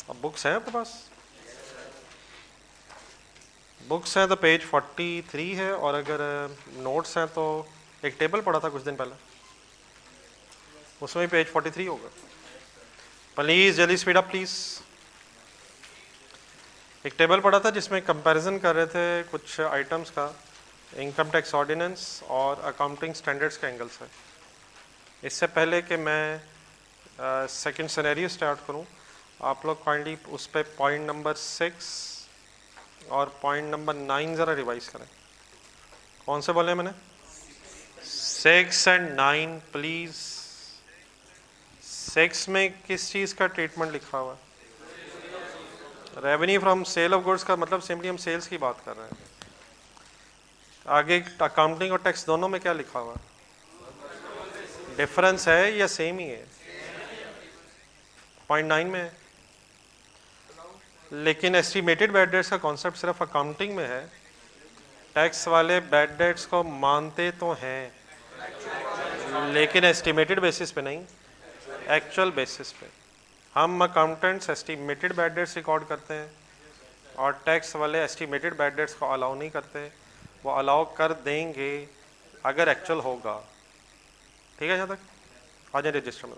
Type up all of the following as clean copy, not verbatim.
अब बुक्स हैं आपके पास? बुक्स हैं तो पेज 43 है, और अगर नोट्स हैं तो एक टेबल पड़ा था कुछ दिन पहले, उसमें पेज 43 होगा। प्लीज़ जल्दी स्पीड अप प्लीज़। एक टेबल पड़ा था जिसमें कंपैरिजन कर रहे थे कुछ आइटम्स का, इनकम टैक्स ऑर्डिनेंस और अकाउंटिंग स्टैंडर्ड्स के एंगल से। इससे पहले कि मैं सेकंड सिनेरियो स्टार्ट करूं, आप लोग काइंडली उस पर पॉइंट नंबर 6 और पॉइंट नंबर 9 ज़रा रिवाइज करें। कौन से बोले मैंने? 6 एंड 9 प्लीज़। 6 में किस चीज़ का ट्रीटमेंट लिखा हुआ है? Revenue from sale of goods का मतलब सिंपली हम सेल्स की बात कर रहे हैं। आगे अकाउंटिंग और टैक्स दोनों में क्या लिखा हुआ है? डिफरेंस है या सेम ही है? पॉइंट 9 में है। लेकिन एस्टिमेटेड बैड डेट्स का कॉन्सेप्ट सिर्फ अकाउंटिंग में है, टैक्स वाले बैड डेट्स को मानते तो हैं लेकिन एस्टिमेटेड बेसिस पे नहीं, एक्चुअल बेसिस पे। हम accountants estimated bad debts record करते हैं और टैक्स वाले एस्टिमेटेड बैड डेट्स को अलाउ नहीं करते। वो अलाउ कर देंगे अगर एक्चुअल होगा। ठीक है? यहाँ तक आ जाए रजिस्टर में।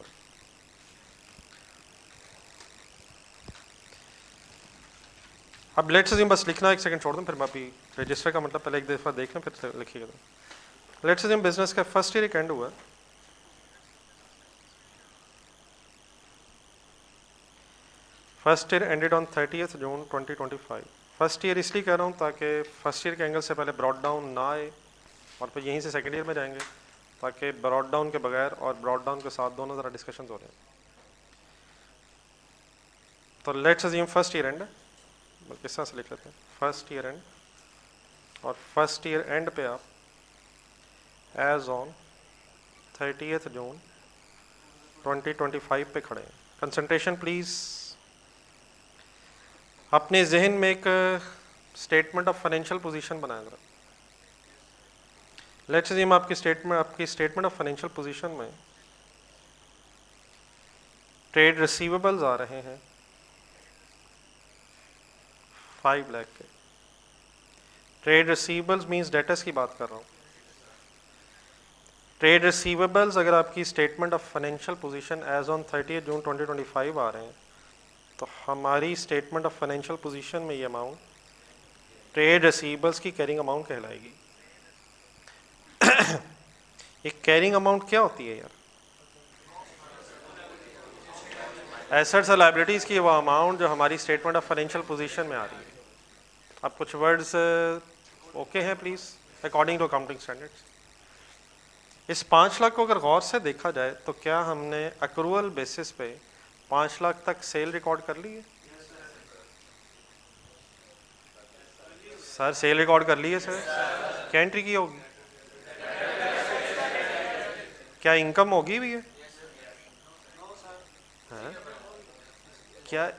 अब लेट्स अज्यूम, बस लिखना एक सेकंड छोड़ दूं, फिर मैं अभी रजिस्टर का मतलब पहले एक दफ़ा देख लें फिर लिखिएगा। लेट्स अज्यूम बिजनेस का फर्स्ट ईयर एक एंड हुआ। First year ended on 30th June 2025। First year इसलिए कह रहा हूँ ताकि फर्स्ट ईयर के एंगल से पहले ब्रॉड डाउन ना आए, और फिर यहीं से सेकेंड ईयर में जाएंगे, ताकि ब्रॉड डाउन के बगैर और ब्रॉड डाउन के साथ दोनों ज़रा डिस्कशन हो रहे हैं। तो let's assume first year and, किस तरह से लिख लेते हैं, फर्स्ट ईयर एंड, और फर्स्ट ईयर एंड पे आप एज ऑन 30th जून 2025 पे खड़े हैं। Concentration please. अपने जहन में एक स्टेटमेंट ऑफ फाइनेंशियल पोजीशन बनाया जरा। लेट्स अज्यूम आपकी स्टेटमेंट ऑफ फाइनेंशियल पोजीशन में ट्रेड रिसीवेबल्स आ रहे हैं 5 लाख के। ट्रेड रिसीवेबल्स मींस डेटर्स की बात कर रहा हूँ। ट्रेड रिसीवेबल्स अगर आपकी statement of financial position as on 30 June 2025 आ रहे हैं, तो हमारी स्टेटमेंट ऑफ फाइनेंशियल पोजीशन में ये अमाउंट ट्रेड रिसीवेबल्स की कैरिंग अमाउंट कहलाएगी। एक कैरिंग अमाउंट क्या होती है यार? एसेट्स और लायबिलिटीज़ की वो अमाउंट जो हमारी स्टेटमेंट ऑफ फाइनेंशियल पोजीशन में आ रही है। अब कुछ वर्ड्स ओके हैं please, according to accounting standards. इस 5 लाख को अगर गौर से देखा जाए तो क्या हमने अक्रूवल बेसिस पे 5 लाख तक सेल रिकॉर्ड कर ली है? सर सेल रिकॉर्ड कर ली है सर। क्या एंट्री की होगी? क्या इनकम होगी भी है? हाँ? क्या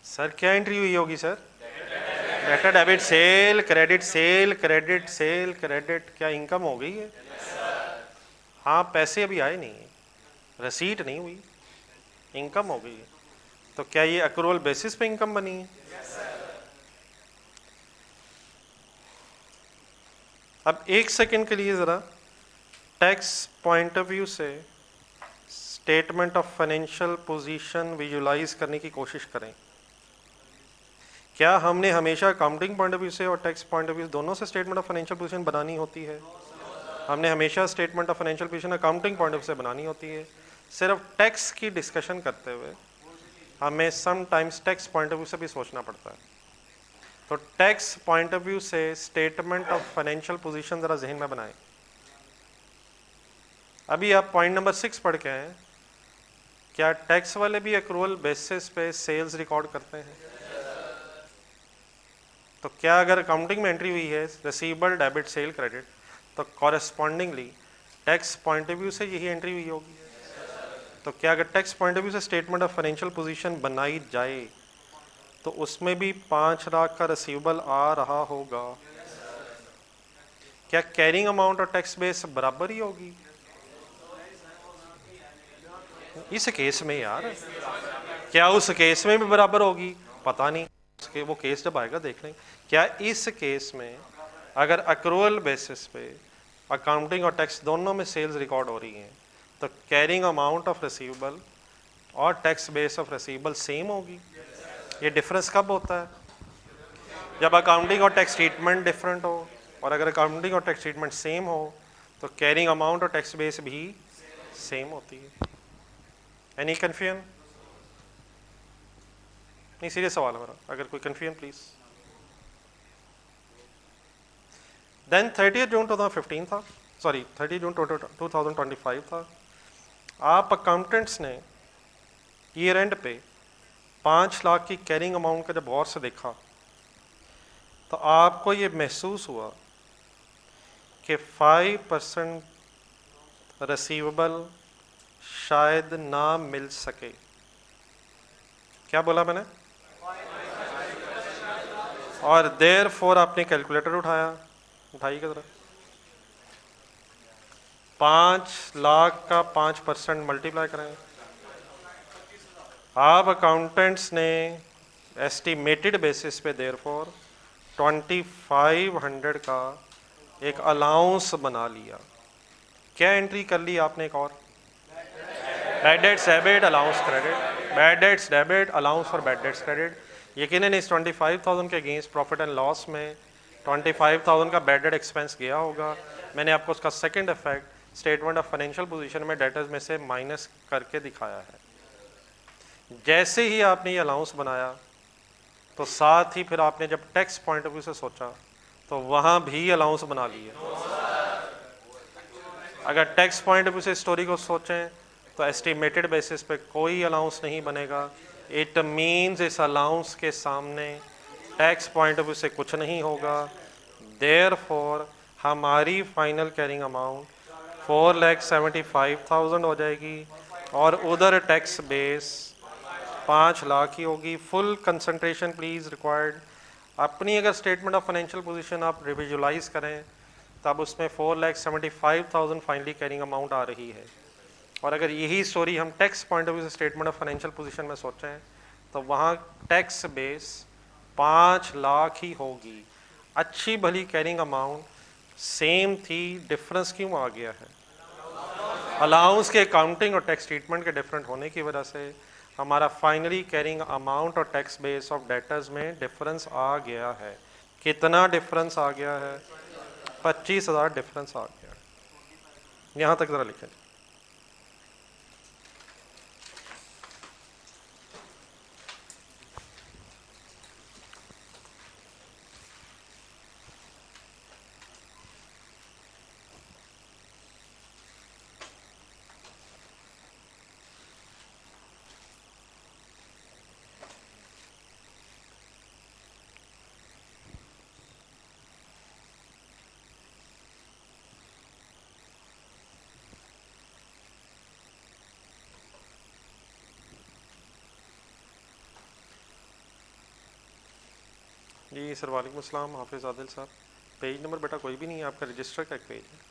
सर क्या एंट्री हुई होगी sir? Data debit cell credit sale credit sale credit, क्या इनकम हो गई है? हाँ, पैसे अभी आए नहीं है, रसीट नहीं हुई, इनकम हो गई है। तो क्या ये अक्रूवल बेसिस पे इनकम बनी है? अब एक सेकंड के लिए ज़रा टैक्स पॉइंट ऑफ व्यू से statement of financial position visualize करने की कोशिश करें। क्या हमने हमेशा अकाउंटिंग पॉइंट ऑफ व्यू से और टैक्स पॉइंट ऑफ व्यू दोनों से स्टेटमेंट ऑफ फाइनेंशियल पोजीशन बनानी होती है? हमने हमेशा statement of financial position accounting point of view से बनानी होती है। सिर्फ टैक्स की डिस्कशन करते हुए हमें sometimes tax point of view से भी सोचना पड़ता है। तो टैक्स पॉइंट ऑफ व्यू से स्टेटमेंट ऑफ फाइनेंशियल पोजीशन ज़रा जहन में बनाएं। अभी आप पॉइंट नंबर 6 पढ़ के आए, क्या टैक्स वाले भी अक्रूवल बेसिस पे सेल्स रिकॉर्ड करते हैं? तो क्या अगर अकाउंटिंग में एंट्री हुई है रिसीवेबल डेबिट सेल क्रेडिट, तो correspondingly tax point of view से यही एंट्री हुई होगी। तो क्या अगर टैक्स पॉइंट ऑफ व्यू से स्टेटमेंट ऑफ फाइनेंशियल पोजीशन बनाई जाए तो उसमें भी 5 लाख का रिसीवेबल आ रहा होगा? क्या कैरिंग अमाउंट और टैक्स बेस बराबर ही होगी? इस केस में यार, क्या उस केस में भी बराबर होगी? पता नहीं, उसके वो केस जब आएगा देख लेंगे। क्या इस केस में अगर अक्रूवल बेसिस पे अकाउंटिंग और टैक्स दोनों में सेल्स रिकॉर्ड हो रही हैं, तो कैरिंग अमाउंट ऑफ रिसीवेबल और tax base of receivable same होगी? ये डिफरेंस कब होता है? जब अकाउंटिंग और टैक्स ट्रीटमेंट डिफरेंट हो। और अगर अकाउंटिंग और टैक्स ट्रीटमेंट सेम हो तो कैरिंग अमाउंट और टैक्स बेस भी सेम होती है। Any confusion? नहीं, सीरियस सवाल है मेरा, अगर कोई कन्फ्यूजन प्लीज। देन 30 जून 2015 था, सॉरी 30 जून 2025 था। आप अकाउंटेंट्स ने ईयर एंड पे 5 लाख की कैरिंग अमाउंट का जब गौर से देखा तो आपको ये महसूस हुआ कि 5% रिसीवेबल शायद ना मिल सके। क्या बोला मैंने? और देयर फोर आपने कैलकुलेटर उठाया, उठाइएगा जरा। 5 लाख का 5% मल्टीप्लाई करें। आप अकाउंटेंट्स ने एस्टिमेटेड बेसिस पे देयर फोर 2500 का एक अलाउंस बना लिया। क्या एंट्री कर ली आपने? एक और bad debts debit, allowance credit, bad debts debit, allowance for bad dates credit. यकीनन इस 25,000 के अगेंस्ट प्रॉफिट एंड लॉस में 25,000 का बैड डेट एक्सपेंस गया होगा। मैंने आपको उसका second effect statement of financial position में डेटर्स में से माइनस करके दिखाया है। जैसे ही आपने ये अलाउंस बनाया तो साथ ही फिर आपने जब टैक्स पॉइंट ऑफ व्यू से सोचा तो वहां भी अलाउंस बना लिए। अगर टैक्स पॉइंट ऑफ व्यू से स्टोरी को सोचें तो एस्टिमेटेड बेसिस पे कोई अलाउंस नहीं बनेगा। इट मीन्स इस अलाउंस के सामने टैक्स पॉइंट ऑफ व्यू से कुछ नहीं होगा। देयरफॉर हमारी फाइनल कैरिंग अमाउंट 4,75,000 हो जाएगी और उधर टैक्स बेस 5 लाख ही होगी। Full concentration please required. अपनी अगर स्टेटमेंट ऑफ फाइनेंशियल पोजीशन आप रिविजुलाइज करें तब उसमें 4,75,000 फाइनली कैरिंग अमाउंट आ रही है। और अगर यही स्टोरी हम टैक्स पॉइंट ऑफ व्यू से स्टेटमेंट ऑफ फाइनेंशियल पोजीशन में सोचें तो वहाँ टैक्स बेस 5 लाख ही होगी। अच्छी भली कैरिंग अमाउंट सेम थी, डिफरेंस क्यों आ गया है? अलाउंस के अकाउंटिंग और टैक्स ट्रीटमेंट के डिफरेंट होने की वजह से हमारा फाइनली कैरिंग अमाउंट और टैक्स बेस ऑफ डेटर्स में डिफरेंस आ गया है। कितना डिफरेंस आ गया है? 25,000 डिफरेंस आ गया। यहाँ तक ज़रा लिखें। जी सर, वालेकुम अस्सलाम, हाफिज़ आदिल साहब। पेज नंबर बेटा कोई भी नहीं है, आपका रजिस्टर का एक पेज है।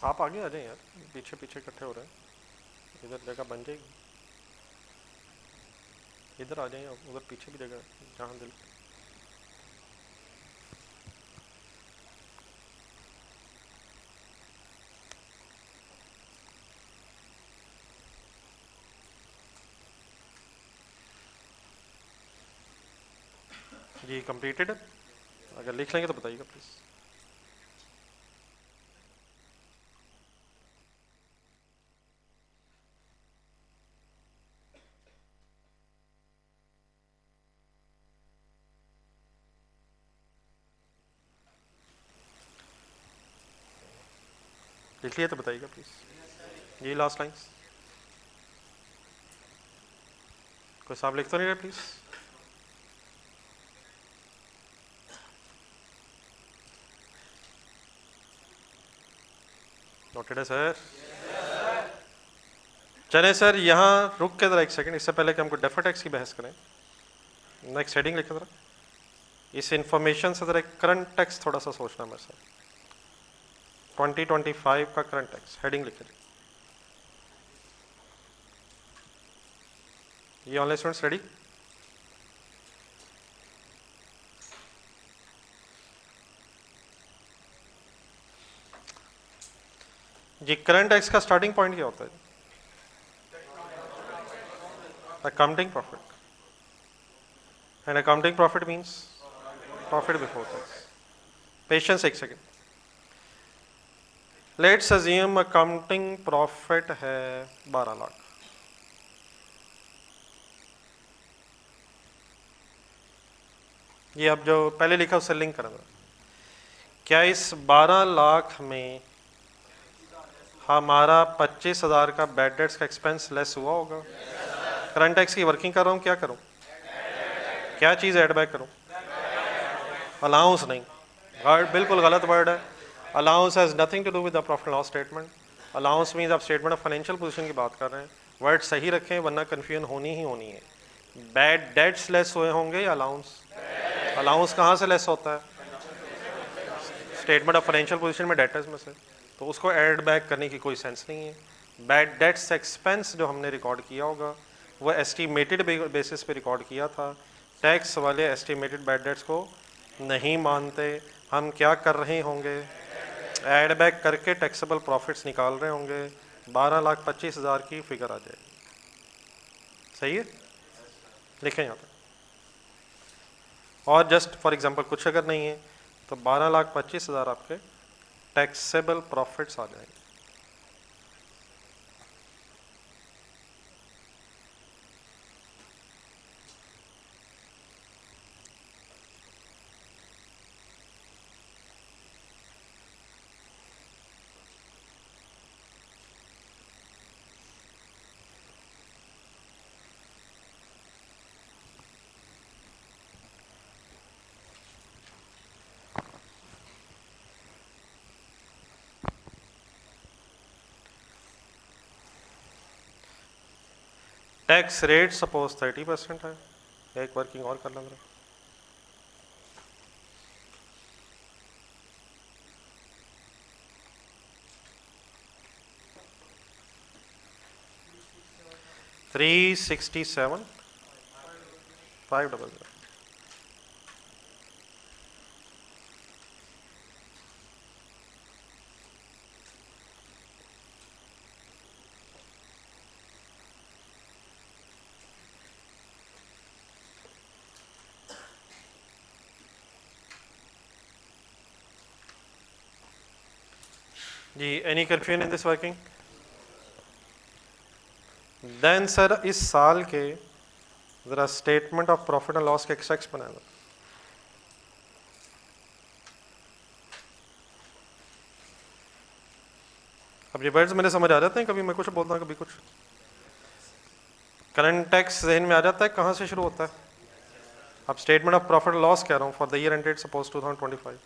आप आगे आ जाएं यार, पीछे पीछे इकट्ठे हो रहे हैं, इधर जगह बन जाएगी। इधर आ जाएं आप, उधर पीछे भी जगह, जहाँ दिल। जी कंप्लीटेड है, अगर लिख लेंगे तो बताइएगा प्लीज़। लिख लिया तो बताइएगा प्लीज़। ये लास्ट लाइन्स कोई साहब लिख तो नहीं रहे प्लीज़। नोटेड है सर? चले सर, यहाँ रुक के ज़रा एक सेकंड, इससे पहले कि हमको डेफर टैक्स की बहस करें, नेक्स्ट हेडिंग लिखे ज़रा। इस इंफॉर्मेशन से ज़रा करंट टैक्स थोड़ा सा सोचना मेरे साथ। 2025 का करंट टैक्स हेडिंग लिखे। ये ऑनलाइन स्टूडेंट्स रेडी? जी, करंट टैक्स का स्टार्टिंग पॉइंट क्या होता है? Accounting profit, and accounting profit means profit before tax. Patience एक second. Let's assume accounting profit है 12 लाख। ये अब जो पहले लिखा उससे लिंक करेंगे। क्या इस 12 लाख में हमारा 25,000 का बैड डेट्स का एक्सपेंस लेस हुआ होगा? करंट टैक्स की वर्किंग कर रहा हूँ, क्या करूँ? क्या चीज़ ऐड बैक करूँ? अलाउंस नहीं, वर्ड बिल्कुल गलत वर्ड है। Allowance has nothing to do with the profit and loss statement. Allowance means आप स्टेटमेंट ऑफ फाइनेंशियल पोजीशन की बात कर रहे हैं। वर्ड सही रखें वरना कन्फ्यूजन होनी ही होनी है। बैड डेट्स लेस हुए होंगे या अलाउंस? अलाउंस कहाँ से लेस होता है? स्टेटमेंट ऑफ फाइनेंशियल पोजीशन में डेटर्स में से, तो उसको ऐड बैक करने की कोई सेंस नहीं है। बैड डेट्स एक्सपेंस जो हमने रिकॉर्ड किया होगा वो एस्टिमेटेड बेसिस पे रिकॉर्ड किया था। टैक्स वाले एस्टिमेटेड बैड डेट्स को नहीं मानते। हम क्या कर रहे होंगे? ऐड बैक करके टैक्सेबल प्रॉफिट्स निकाल रहे होंगे। 12,25,000 की फिगर आ जाएगी। सही है? लिखें यहाँ पे। और जस्ट फॉर एग्जांपल कुछ अगर नहीं है तो 12,25,000 आपके टैक्सेबल प्रॉफिट्स आ जाएंगे। टैक्स रेट सपोज 30% है। एक वर्किंग और कर लेंगे। $367,500। जी, any confusion in this working? Then sir इस साल के ज़रा statement of profit and loss के एक्सट्रैक्ट्स बनाए। अब ये वर्ड्स मेरे समझ आ जाते हैं, कभी मैं कुछ बोलता हूँ कभी कुछ। करंट टैक्स जहन में आ जाता है कहाँ से शुरू होता है? अब statement of profit and loss कह रहा हूँ for the year ended suppose 2025।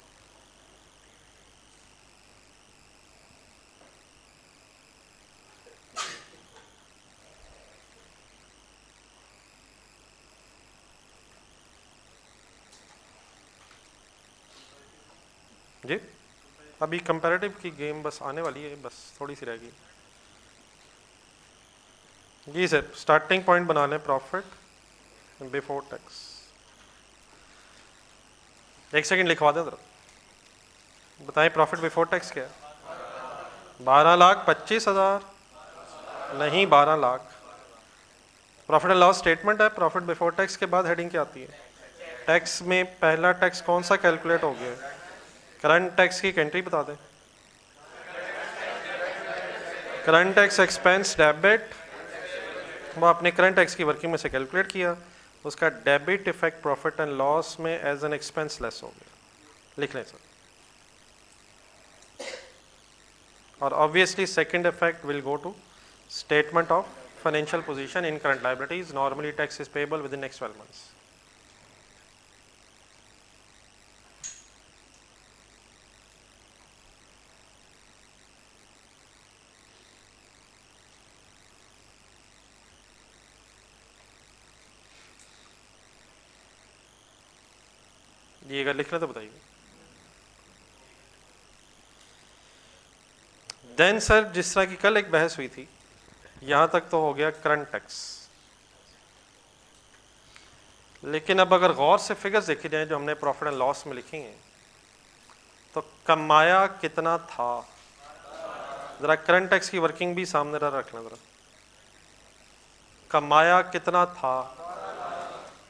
जी, अभी कंपैरेटिव की गेम बस आने वाली है, बस थोड़ी सी रहेगी। जी सर, स्टार्टिंग पॉइंट बना लें प्रॉफिट बिफोर टैक्स। एक सेकंड लिखवा दें जरा, बताएं प्रॉफिट बिफोर टैक्स क्या है? 12,25,000 नहीं, 12 lakh. Profit and loss statement है, प्रॉफिट बिफोर टैक्स के बाद हेडिंग क्या आती है? टैक्स में पहला टैक्स कौन सा कैलकुलेट हो गया? करंट टैक्स की एंट्री बता दें। करंट टैक्स एक्सपेंस डेबिट, वो आपने करंट टैक्स की वर्किंग में से कैलकुलेट किया, उसका debit effect profit and loss में एज एन एक्सपेंस लेस हो गया। लिख लें सर। और obviously second effect will go to statement of financial position in current liabilities. Normally tax is payable within next 12 months. ये अगर लिखना तो बताइए. देन सर, जिस तरह की कल एक बहस हुई थी, यहां तक तो हो गया करंट टैक्स. लेकिन अब अगर गौर से फिगर्स देखी जाए जो हमने प्रॉफिट एंड लॉस में लिखी हैं, तो कमाया कितना था. जरा करंट टैक्स की वर्किंग भी सामने रखना. जरा कमाया कितना था,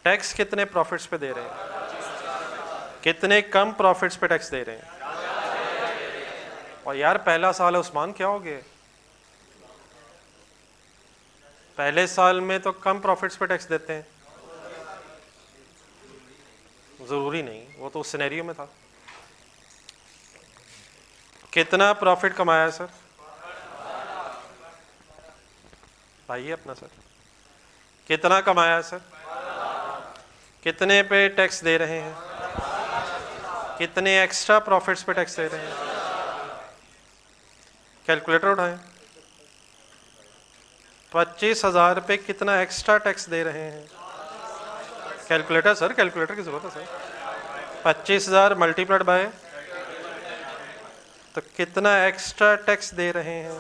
टैक्स कितने प्रॉफिट्स पे दे रहे हैं, कितने कम प्रॉफिट्स पे टैक्स दे रहे हैं. और यार पहला साल है उस्मान, क्या हो गया. पहले साल में तो कम प्रॉफिट्स पे टैक्स देते हैं. जरूरी नहीं, वो तो उस सिनेरियो में था. कितना प्रॉफिट कमाया सर, भाई अपना सर, कितना कमाया सर, कितने पे टैक्स दे रहे हैं, कितने एक्स्ट्रा प्रॉफिट्स पे टैक्स दे रहे हैं. कैलकुलेटर उठाएं. 25,000 पे कितना एक्स्ट्रा टैक्स दे रहे हैं. कैलकुलेटर सर, कैलकुलेटर की जरूरत है सर. 25,000 मल्टीप्लाइड बाय, तो कितना एक्स्ट्रा टैक्स दे रहे हैं.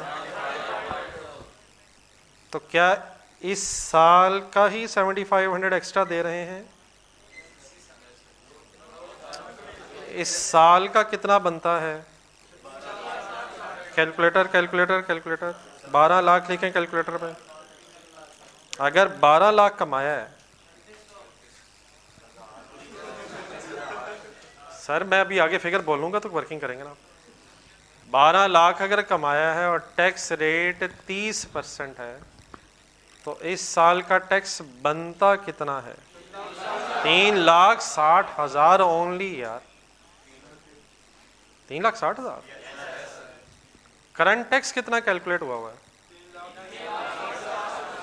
तो क्या इस साल का ही 7,500 एक्स्ट्रा दे रहे हैं. इस साल का कितना बनता है. कैलकुलेटर कैलकुलेटर कैलकुलेटर 12 लाख लिखें कैलकुलेटर पे. अगर 12 लाख कमाया है सर, मैं अभी आगे फिगर बोलूंगा तो वर्किंग करेंगे ना. 12 लाख अगर कमाया है और टैक्स रेट 30% है, तो इस साल का टैक्स बनता कितना है. 3,60,000 ओनली यार. 3,60,000. करंट टैक्स कितना कैलकुलेट हुआ है.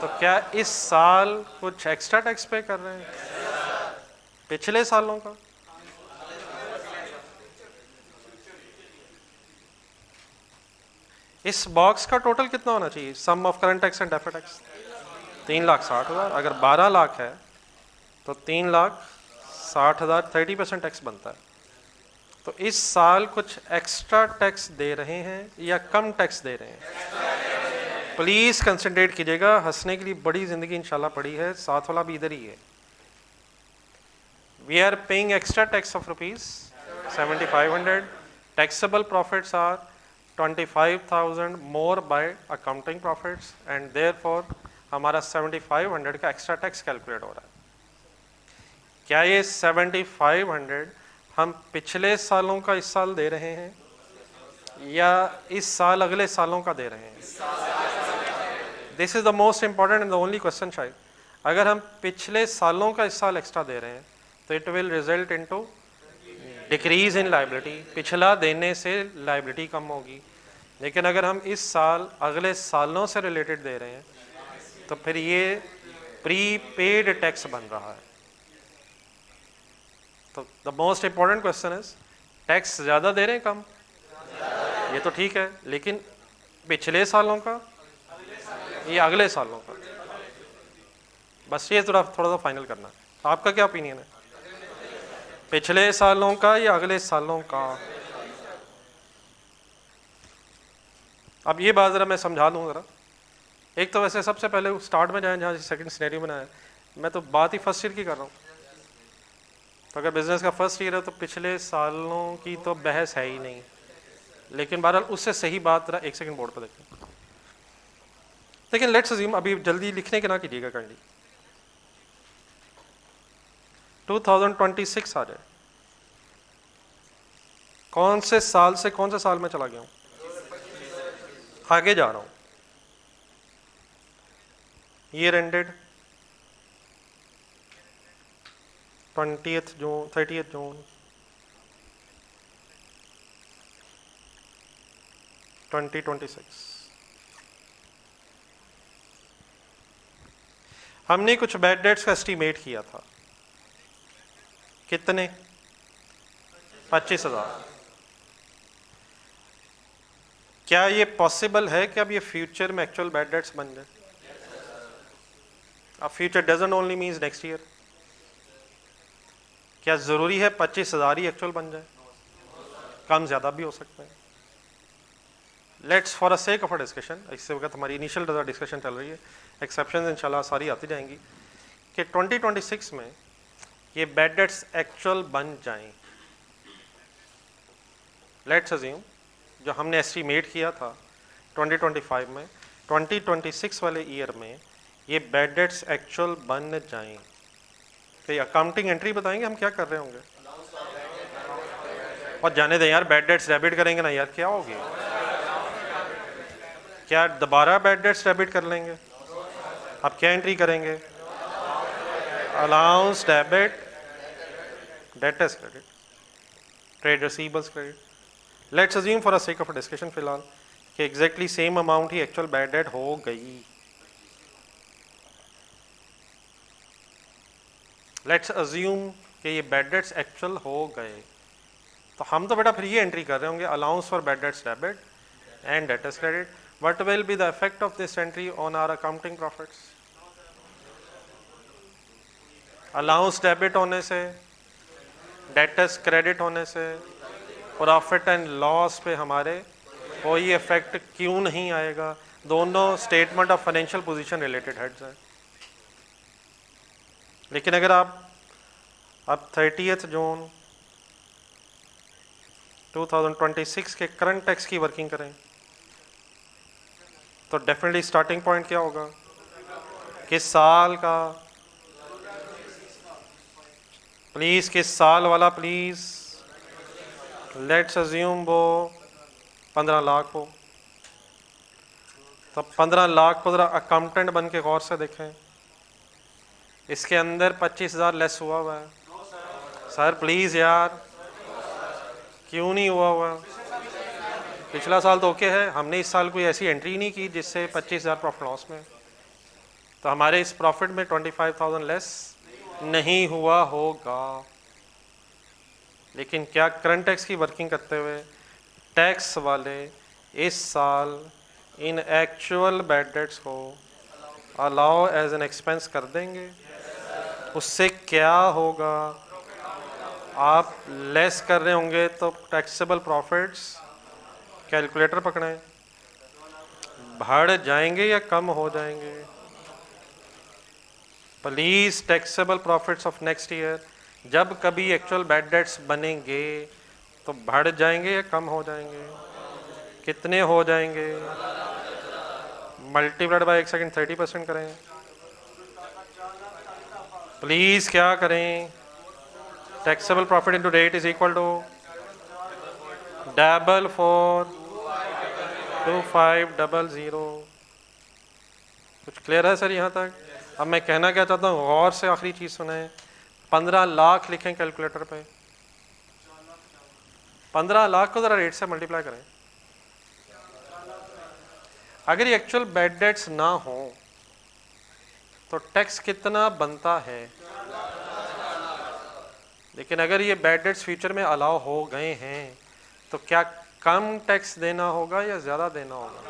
तो क्या इस साल कुछ एक्स्ट्रा टैक्स पे कर रहे हैं पिछले सालों का. इस बॉक्स का टोटल कितना होना चाहिए, sum of current tax and deferred tax. 3,60,000. अगर 12 लाख है तो 3,60,000, 30% टैक्स बनता है. तो इस साल कुछ एक्स्ट्रा टैक्स दे रहे हैं या कम टैक्स दे रहे हैं. प्लीज कंसंट्रेट कीजिएगा. हंसने के लिए बड़ी जिंदगी इंशाल्लाह पड़ी है, साथ वाला भी इधर ही है. We are paying extra tax of ₹7,500. Taxable profits are 25,000 more by accounting profits, and therefore हमारा 7,500 का एक्स्ट्रा टैक्स कैलकुलेट हो रहा है. क्या ये 7,500 हम पिछले सालों का इस साल दे रहे हैं या इस साल अगले सालों का दे रहे हैं. This is the most important and the only question शायद. अगर हम पिछले सालों का इस साल एक्स्ट्रा दे रहे हैं तो it will result into decrease in liability. पिछला देने से लायबिलिटी कम होगी. लेकिन अगर हम इस साल अगले सालों से रिलेटेड दे रहे हैं तो फिर ये प्री पेड टैक्स बन रहा है. तो the most important question is, tax ज़्यादा दे रहे हैं कम, ये तो ठीक है, लेकिन पिछले सालों का या अगले सालों का. बस ये थोड़ा सा फाइनल करना है. आपका क्या ओपिनियन है, पिछले सालों का या अगले सालों का. अब ये बात ज़रा मैं समझा दूँ ज़रा. एक तो वैसे सबसे पहले स्टार्ट में जाए जहाँ सेकंड सिनेरियो बनाया, मैं तो बात ही फर्स्ट ईयर की कर रहा हूँ. तो अगर बिजनेस का फर्स्ट ईयर है तो पिछले सालों की तो बहस है ही नहीं. लेकिन बहरहाल उससे सही बात रहा. एक सेकंड बोर्ड पर देखें. लेकिन लेट्स अज्यूम, अभी जल्दी लिखने के ना कीजिएगा काइंडली, 2026 आ जाए. कौन से साल से कौन से साल में चला गया हूँ, आगे जा रहा हूँ. ईयर एंडेड 20th जून, 30th जून 2026 हमने कुछ बैड डेट्स का एस्टीमेट किया था, कितने? 25,000। क्या ये पॉसिबल है कि अब ये फ्यूचर में एक्चुअल बैड डेट्स बन जाए? अब future doesn't only means next year. क्या जरूरी है 25,000 ही एक्चुअल बन जाए? कम ज्यादा भी हो सकते हैं। Let's for a sake of a discussion, इससे वक्त हमारी इनिशियल डिस्कशन चल रही है, एक्सेप्शन इंशाल्लाह सारी आती जाएंगी, कि 2026 में ये बैड डेट्स एक्चुअल बन जाएं। लेट्स अज्यूम जो हमने एस्टीमेट किया था 2025 में, 2026 वाले ईयर में ये बैड डेट्स एक्चुअल बन जाएं, तो ये अकाउंटिंग एंट्री बताएंगे हम क्या कर रहे होंगे? और जाने दें यार, बैड डेट्स डेबिट करेंगे ना यार, क्या होगी? क्या दोबारा बैड डेट्स डेबिट कर लेंगे? अब क्या एंट्री करेंगे? Allowance debit, debtors credit, trade receivables credit. Let's assume for a sake of a discussion फिलहाल कि एग्जैक्टली सेम अमाउंट ही एक्चुअल बैड डेट हो गई। लेट्स अज्यूम कि ये बैड डेट्स एक्चुअल हो गए, तो हम तो बेटा फिर ये एंट्री कर रहे होंगे, allowance for bad debts debit and debtors credit. What will be the effect of this entry on our accounting profits? Allowance debit होने से, डेटर्स क्रेडिट होने से प्रॉफिट एंड लॉस पे हमारे कोई इफेक्ट क्यों नहीं आएगा? दोनों statement of financial position related heads हैं। लेकिन अगर आप अब 30 जून 2026 के करंट टैक्स की वर्किंग करें, तो डेफिनेटली स्टार्टिंग पॉइंट क्या होगा? किस साल का? प्लीज किस साल वाला प्लीज? लेट्स अज्यूम वो 15 लाख हो, तो 15 लाख को जरा अकाउंटेंट बन के गौर से देखें, इसके अंदर 25,000 लेस हुआ है। सर प्लीज यार, क्यों नहीं हुआ? पिछला साल तो ओके है, हमने इस साल कोई ऐसी एंट्री नहीं की जिससे 25,000 प्रॉफिट लॉस में, तो हमारे इस प्रॉफिट में 25,000 लेस नहीं हुआ होगा। लेकिन क्या करंट टैक्स की वर्किंग करते हुए टैक्स वाले इस साल इन एक्चुअल बैड डेट्स को अलाउ एज एन एक्सपेंस कर देंगे? उससे क्या होगा? आप लेस कर रहे होंगे तो टैक्सेबल प्रॉफिट्स, कैलकुलेटर पकड़ें, बढ़ जाएंगे या कम हो जाएंगे? Please taxable profits of next year जब कभी एक्चुअल बैड डेट्स बनेंगे तो बढ़ जाएंगे या कम हो जाएंगे? कितने हो जाएंगे? मल्टीप्लाइड बाय 1 सेकेंड 30% करें प्लीज। क्या करें? Taxable profit into rate is equal to 42500। कुछ क्लियर है सर यहाँ तक? अब मैं कहना क्या चाहता हूँ, गौर से आखिरी चीज सुने। 15 लाख लिखें कैलकुलेटर पे, 15 लाख को जरा रेट से मल्टीप्लाई करें। अगर ये एक्चुअल बैड डेट्स ना हो तो टैक्स कितना बनता है? लेकिन अगर ये बैड डेट्स फ्यूचर में अलाउ हो गए हैं तो क्या कम टैक्स देना होगा या ज्यादा देना होगा?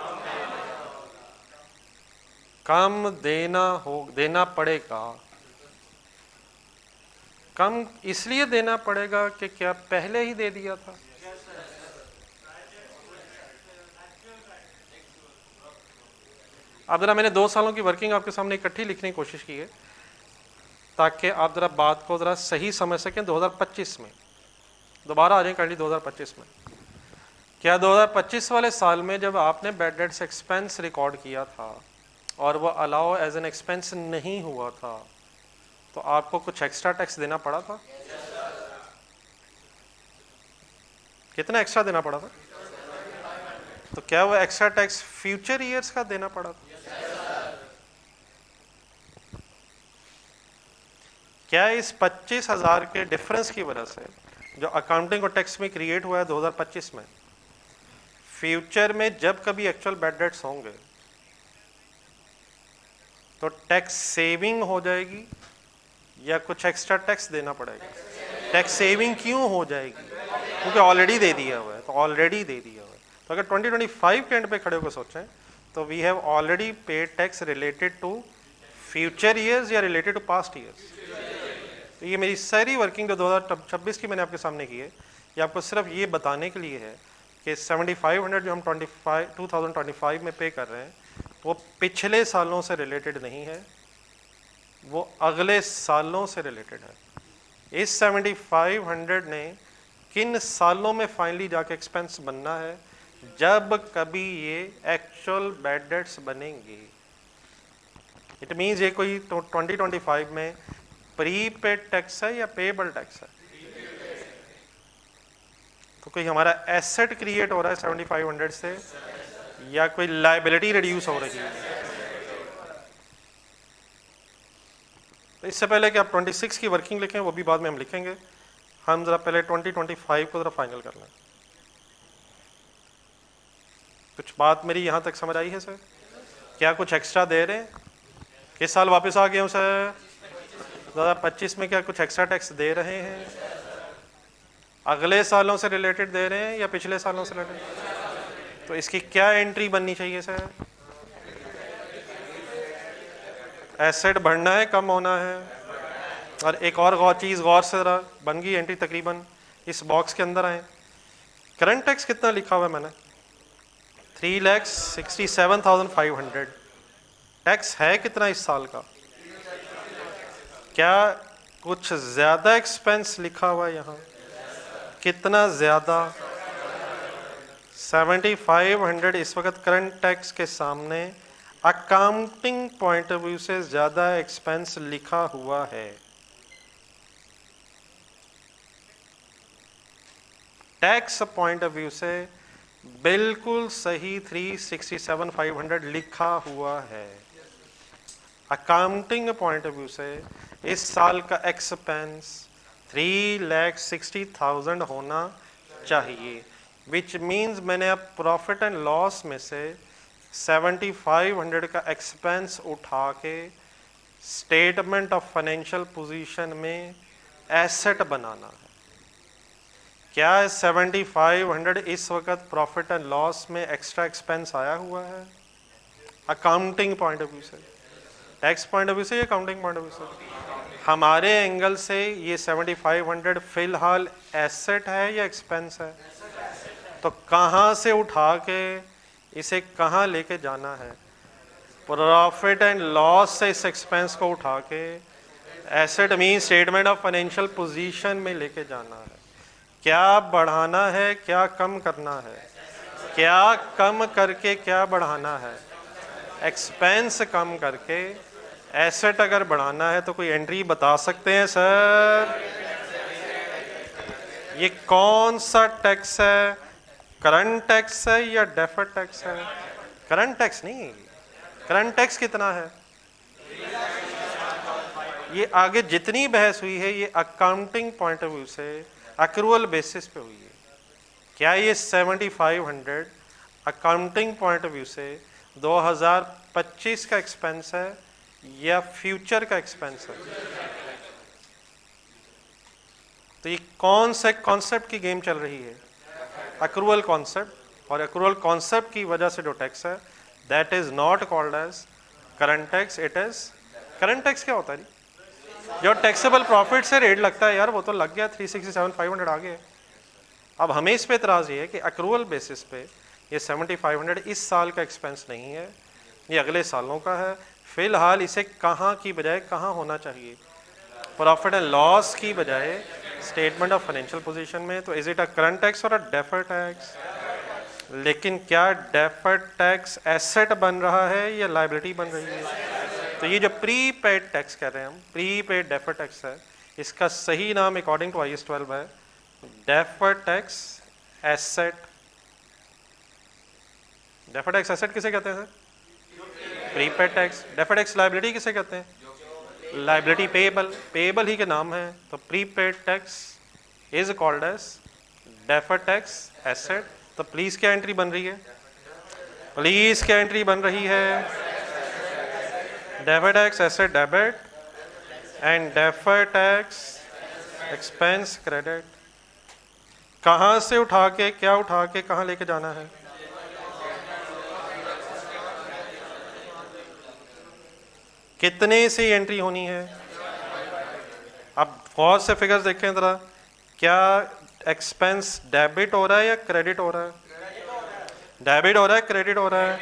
कम देना पड़ेगा। कम इसलिए देना पड़ेगा कि क्या पहले ही दे दिया था? अब जरा मैंने 2 सालों की वर्किंग आपके सामने इकट्ठी लिखने की कोशिश की है ताकि आप जरा बात को जरा सही समझ सकें। 2025 में दोबारा आ जाए काइंडली 2025 में। क्या 2025 वाले साल में जब आपने बैड डेट्स एक्सपेंस रिकॉर्ड किया था और वो अलाउ एज एन एक्सपेंस नहीं हुआ था तो आपको कुछ एक्स्ट्रा टैक्स देना पड़ा था? कितना एक्स्ट्रा देना पड़ा था? तो क्या वो एक्स्ट्रा टैक्स फ्यूचर ईयर्स का देना पड़ा था? क्या इस 25,000 के डिफरेंस की वजह से जो अकाउंटिंग और टैक्स में क्रिएट हुआ है 2025 में, फ्यूचर में जब कभी एक्चुअल बैड डेट्स होंगे तो टैक्स सेविंग हो जाएगी या कुछ एक्स्ट्रा टैक्स देना पड़ेगा? टैक्स सेविंग क्यों हो जाएगी? क्योंकि ऑलरेडी दे दिया हुआ है, तो ऑलरेडी दे दिया हुआ है। तो अगर 2025 के एंड पे खड़े होकर सोचें तो we have already paid tax related to future years या रिलेटेड टू पास्ट ईयर्स। तो ये मेरी सारी वर्किंग जो 2026 की मैंने आपके सामने की है, ये आपको सिर्फ ये बताने के लिए है कि 7500 जो हम 2025 में पे कर रहे हैं वो पिछले सालों से रिलेटेड नहीं है, वो अगले सालों से रिलेटेड है। इस 7500 ने किन सालों में फाइनली जाके एक्सपेंस बनना है? जब कभी ये एक्चुअल बैड डेट्स बनेंगे। इट मीन्स ये कोई तो 2025 में प्री पेड टैक्स है या पेएबल टैक्स है? तो कोई हमारा एसेट क्रिएट हो रहा है 7500 से या कोई लायबिलिटी रिड्यूस हो रही है? तो इससे पहले कि आप 26 की वर्किंग लिखें, वो भी बाद में हम लिखेंगे, हम जरा पहले 2025 को जरा फाइनल कर लें। कुछ बात मेरी यहां तक समझ आई है सर? क्या कुछ एक्स्ट्रा दे रहे हैं? किस साल वापस आ गए हूं सर? 2025 में क्या कुछ एक्स्ट्रा टैक्स दे रहे हैं? अगले सालों से रिलेटेड दे रहे हैं या पिछले सालों से रिलेटेड? तो इसकी क्या एंट्री बननी चाहिए सर? एसेट बढ़ना है, कम होना है? और एक और चीज़ गौर से जरा बन गई एंट्री, तकरीबन इस बॉक्स के अंदर आए। करंट टैक्स कितना लिखा हुआ है मैंने? 3,67,500। टैक्स है कितना इस साल का? क्या कुछ ज्यादा एक्सपेंस लिखा हुआ है यहाँ? कितना ज्यादा? 7500 इस वक्त करंट टैक्स के सामने अकाउंटिंग पॉइंट ऑफ व्यू से ज्यादा एक्सपेंस लिखा हुआ है। टैक्स पॉइंट ऑफ व्यू से बिल्कुल सही 367,500 लिखा हुआ है। अकाउंटिंग पॉइंट ऑफ व्यू से इस साल का एक्सपेंस 3,60,000 होना चाहिए, विच मीन्स मैंने अब प्रॉफिट एंड लॉस में से 7,500 का एक्सपेंस उठा के स्टेटमेंट ऑफ फाइनेंशियल पोजीशन में एसेट बनाना है। क्या 7,500 इस वक्त प्रॉफिट एंड लॉस में एक्स्ट्रा एक्सपेंस आया हुआ है? अकाउंटिंग पॉइंट ऑफ व्यू से, टैक्स पॉइंट ऑफ व्यू से, अकाउंटिंग पॉइंट ऑफ व्यू से, हमारे एंगल से ये 7,500 फिलहाल एसेट है या एक्सपेंस है? तो कहाँ से उठा के इसे कहाँ लेके जाना है? प्रॉफिट एंड लॉस से इस एक्सपेंस को उठा के asset mean statement of financial position में लेके जाना है। क्या बढ़ाना है, क्या कम करना है? क्या कम करके क्या बढ़ाना है? एक्सपेंस कम करके एसेट अगर बढ़ाना है तो कोई एंट्री बता सकते हैं सर? ये कौन सा टैक्स है? करंट टैक्स है या डेफर्ड टैक्स है? करंट टैक्स नहीं। करंट टैक्स कितना है? ये आगे जितनी बहस हुई है ये अकाउंटिंग पॉइंट ऑफ व्यू से एक्रूअल बेसिस पे हुई है। क्या ये 7,500 अकाउंटिंग पॉइंट ऑफ व्यू से 2025 का एक्सपेंस है या फ्यूचर का एक्सपेंस है? तो ये कौन से कॉन्सेप्ट की गेम चल रही है? एक्रूअल कॉन्सेप्ट, और एक्रूअल कॉन्सेप्ट की वजह से जो टैक्स है that is not called as current tax, it is current tax. क्या होता है जी? जो टैक्सेबल प्रॉफिट से रेट लगता है यार, वो तो लग गया, 367,500 आ गए। अब हमें इस पे इतराज ये है कि एक्रूअल बेसिस पे ये 7,500 इस साल का एक्सपेंस नहीं है, ये अगले सालों का है। फिलहाल इसे कहाँ की बजाय कहाँ होना चाहिए? प्रॉफिट एंड लॉस की बजाय स्टेटमेंट ऑफ फाइनेंशियल पोजीशन में। तो is it a current tax और अ डेफर्ड टैक्स? लेकिन क्या डेफर्ड टैक्स एसेट बन रहा है या लायबिलिटी बन रही है? तो ये जो प्री पेड टैक्स कह रहे हैं हम, प्री पेड डेफर्ड टैक्स है, इसका सही नाम अकॉर्डिंग टू IAS 12 है deferred tax asset. Deferred tax asset किसे कहते हैं sir? Pre paid tax. Deferred tax liability किसे कहते हैं? लायबिलिटी पेएबल, पेएबल ही के नाम है। तो prepaid tax is called as deferred tax asset तो प्लीज क्या एंट्री बन रही है? प्लीज क्या एंट्री बन रही है? Debit tax asset debit and deferred tax expense credit. कहां से उठा के, क्या उठा के कहां लेके जाना है? कितने से एंट्री होनी है? अब गौर से फिगर्स देखें जरा, क्या एक्सपेंस डेबिट हो रहा है या क्रेडिट हो रहा है? डेबिट हो रहा है, क्रेडिट हो रहा है।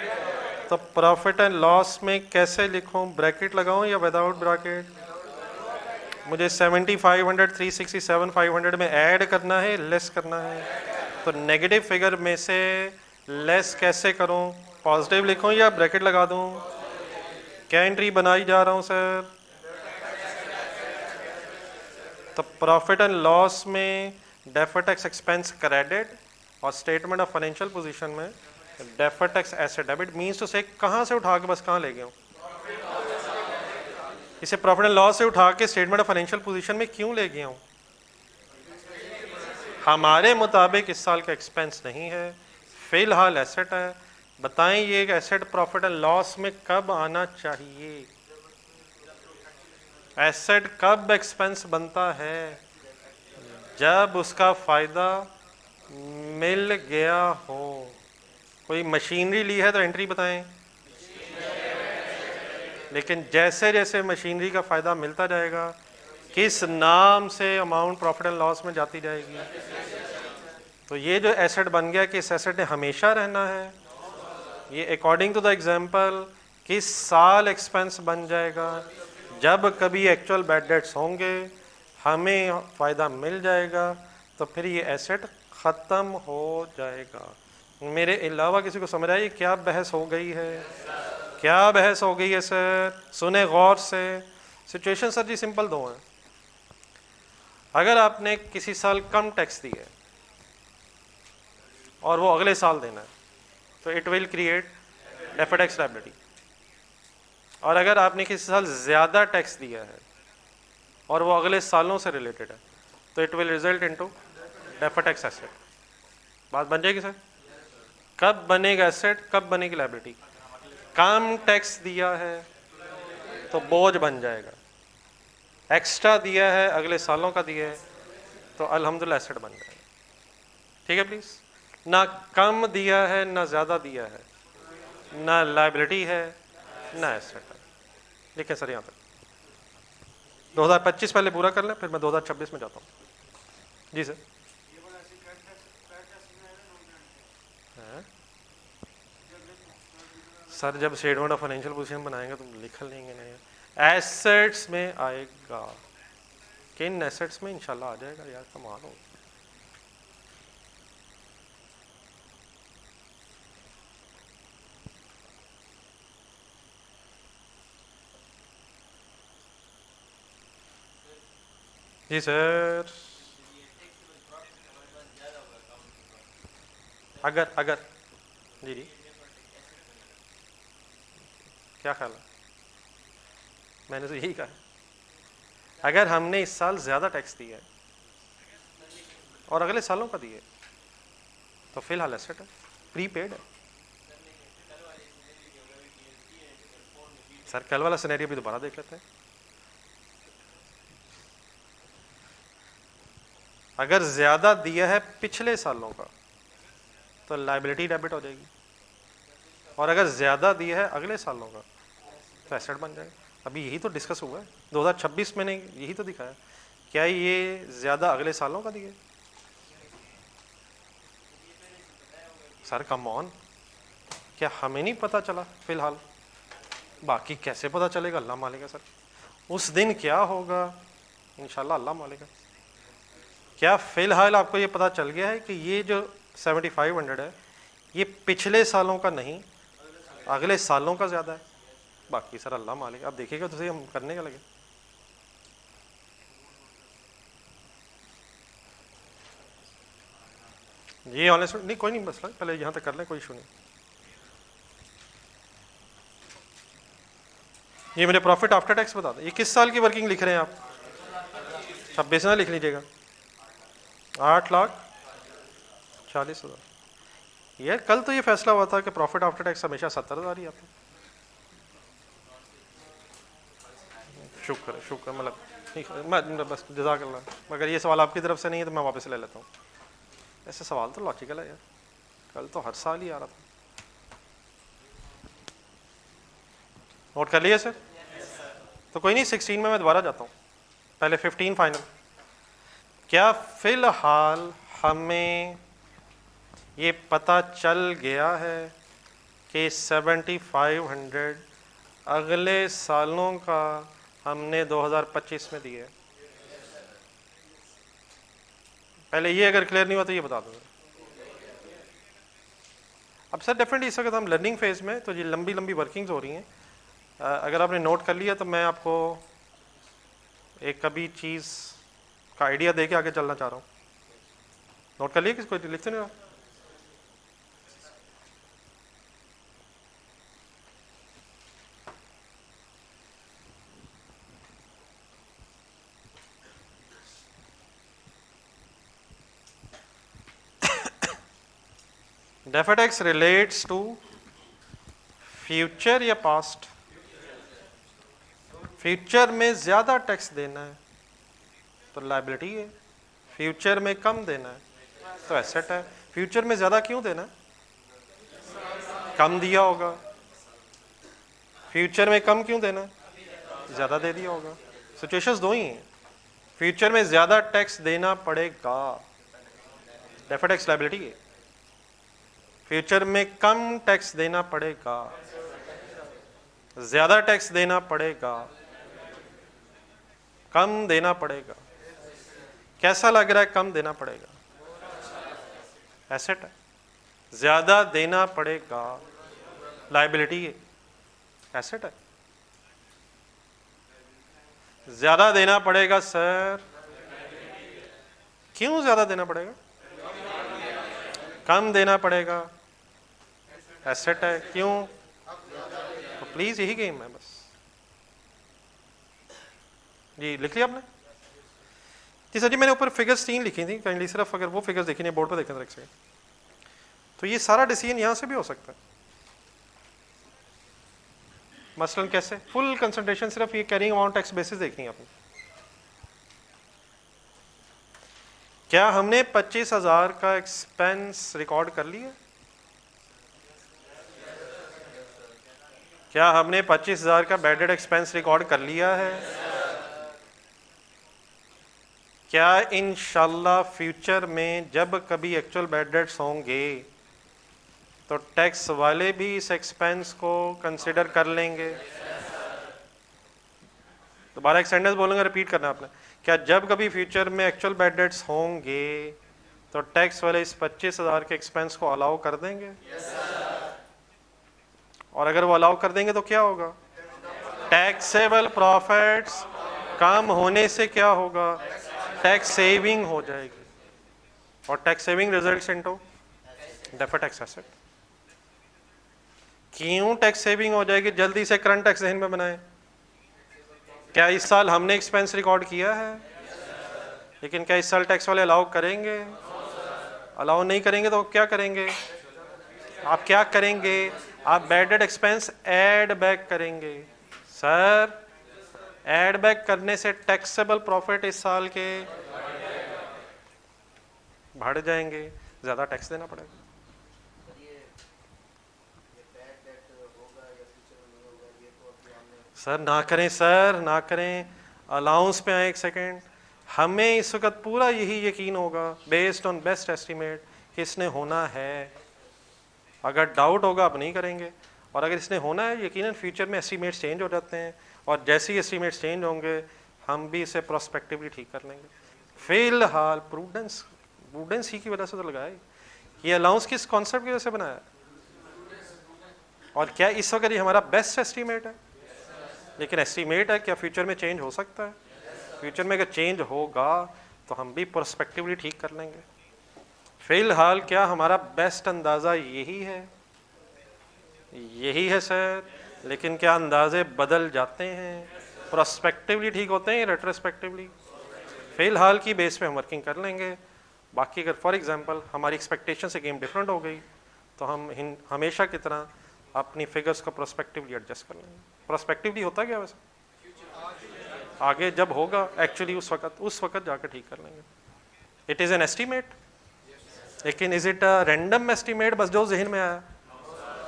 तो प्रॉफिट एंड लॉस में कैसे लिखूं, ब्रैकेट लगाऊं या विदाउट ब्रैकेट? मुझे 7500 367 500 में ऐड करना है, लेस करना है। तो नेगेटिव फिगर में से लेस कैसे करूं, पॉजिटिव लिखूं या ब्रैकेट लगा दूं? क्या एंट्री बनाई जा रहा हूं सर? तो प्रॉफिट एंड लॉस में डेफर्ड टैक्स एक्सपेंस क्रेडिट और स्टेटमेंट ऑफ फाइनेंशियल पोजीशन में deferred tax asset debit. Means two से कहां से उठा के बस कहां ले गया हूं? इसे प्रॉफिट एंड लॉस से उठा के स्टेटमेंट ऑफ फाइनेंशियल पोजीशन में क्यों ले गया हूं? हमारे मुताबिक इस साल का एक्सपेंस नहीं है, फिलहाल एसेट है। बताएं ये एसेट प्रॉफिट एंड लॉस में कब आना चाहिए? एसेट कब एक्सपेंस बनता है? जब उसका फायदा मिल गया हो। कोई मशीनरी ली है तो एंट्री बताएं। लेकिन जैसे जैसे मशीनरी का फायदा मिलता जाएगा, किस नाम से अमाउंट प्रॉफिट एंड लॉस में जाती जाएगी? तो ये जो एसेट बन गया कि इस एसेट ने हमेशा रहना है, ये अकॉर्डिंग टू द एग्जांपल किस साल एक्सपेंस बन जाएगा? जब कभी एक्चुअल बैड डेट्स होंगे, हमें फायदा मिल जाएगा, तो फिर ये एसेट खत्म हो जाएगा। मेरे अलावा किसी को समझ आइए क्या बहस हो गई है? क्या बहस हो गई है सर? सुने गौर से। सिचुएशन सर जी सिंपल दो है। अगर आपने किसी साल कम टैक्स दिया है और वो अगले साल देना है, तो it will create deferred tax liability. और अगर आपने किसी साल ज्यादा टैक्स दिया है और वो अगले सालों से रिलेटेड है, तो it will result into deferred tax asset. बात बन जाएगी सर? कब बनेगा एसेट, कब बनेगी लायबिलिटी? कम टैक्स दिया है तो बोझ बन जाएगा, एक्स्ट्रा दिया है अगले सालों का दिया है तो अल्हम्दुलिल्लाह एसेट बन जाएगा। ठीक है प्लीज? ना कम दिया है ना ज्यादा दिया है, ना लायबिलिटी है ना एसेट है। देखिए सर यहाँ तक 2025 पहले पूरा कर लें, फिर मैं 2026 में जाता हूँ। जी सर। सर जब स्टेटमेंट ऑफ फाइनेंशियल पोजीशन बनाएंगे तो लिख लेंगे नहीं। एसेट्स में आएगा, किन एसेट्स में इंशाल्लाह आ जाएगा यार, कमाल हो। जी सर। अगर जी जी क्या ख्याल है? मैंने तो यही कहा, अगर हमने इस साल ज्यादा टैक्स दिया है और अगले सालों का दिया है, तो फिलहाल एसेट है, प्रीपेड है। सर कल वाला सिनेरियो भी दोबारा देख लेते हैं। अगर ज्यादा दिया है पिछले सालों का तो लायबिलिटी डेबिट हो जाएगी, और अगर ज्यादा दिया है अगले सालों का तो एसेट बन जाएगा। अभी यही तो डिस्कस हुआ है 2026 में, नहीं यही तो दिखाया। क्या ये ज्यादा अगले सालों का दिया? सर कम ऑन, क्या हमें नहीं पता चला फिलहाल? बाकी कैसे पता चलेगा, अल्लाह मालेगा सर। उस दिन क्या होगा इंशाल्लाह अल्लाह मालेगा। क्या फिलहाल आपको ये पता चल गया है कि ये जो 7500 है ये पिछले सालों का नहीं अगले सालों का ज्यादा है? बाकी सर अल्लाह मालिक, आप देखिएगा तो सही, हम करने का लगे। ये ऑनेस्ट नहीं, कोई नहीं, बस पहले यहाँ तक कर लें, कोई इशू नहीं। ये मेरे प्रॉफिट आफ्टर टैक्स बता दें। ये किस साल की वर्किंग लिख रहे हैं आप? 26 ना लिख लीजिएगा। 8,40,000। यार कल तो ये फैसला हुआ था कि प्रॉफिट आफ्टर टैक्स हमेशा 70,000 ही आता है। शुक्र है, शुक्र, मतलब ठीक है, मैं बस जज़ाकल्लाह। मगर ये सवाल आपकी तरफ से नहीं है तो मैं वापस ले लेता हूँ। ऐसे सवाल तो लॉजिकल है यार, कल तो हर साल ही आ रहा था। नोट कर लिया सर? तो कोई नहीं, 16 में मैं दोबारा जाता हूँ, पहले 15 फाइनल। क्या फिलहाल हमें ये पता चल गया है कि 7500 अगले सालों का हमने 2025 में दिया है? पहले ये अगर क्लियर नहीं हुआ तो ये बता दो। अब सर डेफिनेटली इस वक्त हम लर्निंग फेज में, तो ये लंबी लंबी वर्किंग्स हो रही हैं। अगर आपने नोट कर लिया तो मैं आपको एक कभी चीज़ का आइडिया दे के आगे चलना चाह रहा हूँ। नोट कर लिया? किसको लिखते नहीं आप? Deferred tax relates to future या पास्ट? फ्यूचर में ज़्यादा टैक्स देना है तो लायबिलिटी है, फ्यूचर में कम देना है तो एसेट है। फ्यूचर में ज़्यादा क्यों देना है? कम दिया होगा। फ्यूचर में कम क्यों देना है? ज़्यादा दे दिया होगा। सिचुएशंस दो ही हैं। फ्यूचर में ज़्यादा टैक्स देना पड़ेगा, डेफर्ड टैक्स लायबिलिटी है। फ्यूचर में कम टैक्स देना पड़ेगा, ज़्यादा टैक्स देना पड़ेगा, कम देना पड़ेगा। कैसा लग रहा है कम देना पड़ेगा? एसेट है। ज़्यादा देना पड़ेगा, लायबिलिटी है, एसेट है। ज़्यादा देना पड़ेगा सर, क्यों ज़्यादा देना पड़ेगा? कम देना पड़ेगा, एसेट है, क्यों? तो प्लीज़ यही गेम है बस। जी लिख लिया आपने? जी सर जी, मैंने ऊपर फिगर्स 3 लिखी थी, काइंडली सिर्फ अगर वो फिगर्स देखी नहीं, बोर्ड पर देखें एक सेकंड। तो ये सारा डिसीजन यहाँ से भी हो सकता है। मसलन कैसे? फुल कंसंट्रेशन सिर्फ ये कैरिंग अमाउंट टैक्स बेसिस देखनी है आपने। क्या हमने 25,000 का एक्सपेंस रिकॉर्ड कर लिया? क्या हमने 25,000 का बैडेड एक्सपेंस रिकॉर्ड कर लिया है? क्या इंशाल्लाह फ्यूचर में जब कभी एक्चुअल बैड डेट्स होंगे तो टैक्स वाले भी इस एक्सपेंस को कंसिडर कर लेंगे? दोबारा एक सेंटेंस बोलूँगा, रिपीट करना आपने। क्या जब कभी फ्यूचर में एक्चुअल बैड डेट्स होंगे तो टैक्स वाले इस 25,000 के एक्सपेंस को अलाउ कर देंगे? और अगर वो अलाउ कर देंगे तो क्या होगा? टैक्सेबल प्रॉफिट्स कम होने से क्या होगा? टैक्स सेविंग हो जाएगी, और tax saving results into deferred tax asset. क्यों टैक्स सेविंग हो जाएगी? जल्दी से करंट टैक्स ज़हन में बनाएं। क्या इस साल हमने एक्सपेंस रिकॉर्ड किया है? लेकिन क्या इस साल टैक्स वाले अलाउ करेंगे? अलाउ नहीं करेंगे तो क्या करेंगे? आप क्या करेंगे? आप बैडेड एक्सपेंस ऐड बैक करेंगे। सर ऐड बैक करने से टैक्सेबल प्रॉफिट इस साल के बढ़ जाएंगे, ज़्यादा टैक्स देना पड़ेगा। सर ना करें, सर ना करें, अलाउंस पे आए एक सेकेंड। हमें इस वक्त पूरा यही यकीन होगा बेस्ड ऑन बेस्ट एस्टीमेट कि इसने होना है। अगर डाउट होगा आप नहीं करेंगे, और अगर इसने होना है यकीनन फ्यूचर में एस्टीमेट्स चेंज हो जाते हैं, और जैसे ही एस्टीमेट्स चेंज होंगे हम भी इसे प्रोस्पेक्टिवली ठीक कर लेंगे। फिलहाल प्रूडेंस ही की वजह से तो लगाया। ये अलाउंस किस कॉन्सेप्ट की वजह से बनाया? और क्या इस वक्त ये हमारा बेस्ट एस्टीमेट है? लेकिन एस्टीमेट है, क्या फ्यूचर में चेंज हो सकता है? फ्यूचर में अगर चेंज होगा तो हम भी प्रोस्पेक्टिवली ठीक कर लेंगे। फिलहाल क्या हमारा बेस्ट अंदाज़ा यही है? यही है सर। लेकिन क्या अंदाजे बदल जाते हैं? प्रोस्पेक्टिवली ठीक होते हैं, रेट्रोस्पेक्टिवली? फिलहाल की बेस पे हम वर्किंग कर लेंगे। बाकी अगर फॉर एग्जांपल हमारी एक्सपेक्टेशन से गेम डिफरेंट हो गई तो हम हमेशा की तरह अपनी फिगर्स को प्रोस्पेक्टिवली एडजस्ट कर लेंगे। प्रोस्पेक्टिवली होता क्या वैसे? आगे जब होगा एक्चुअली उस वक्त जाकर ठीक कर लेंगे। इट इज़ एन एस्टीमेट, लेकिन is it a random estimate बस जो जहन में आया?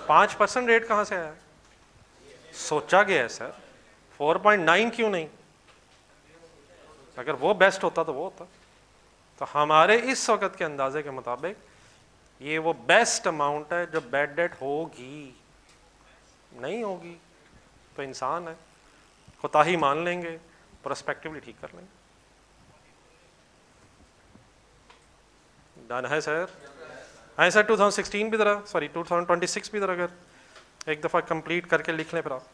5% रेट कहाँ से आया? सोचा गया है सर। 4.9 क्यों नहीं? अगर वो बेस्ट होता तो वो होता। तो हमारे इस वक्त के अंदाजे के मुताबिक ये वो बेस्ट अमाउंट है जो बैड डेट होगी। नहीं होगी तो इंसान है, कोताही मान लेंगे, प्रोस्पेक्टिवली ठीक कर लेंगे। डन है सर? है सर। 2016 भी जरा, सॉरी 2026 भी जरा अगर एक दफ़ा कंप्लीट करके लिख लें फिर आप।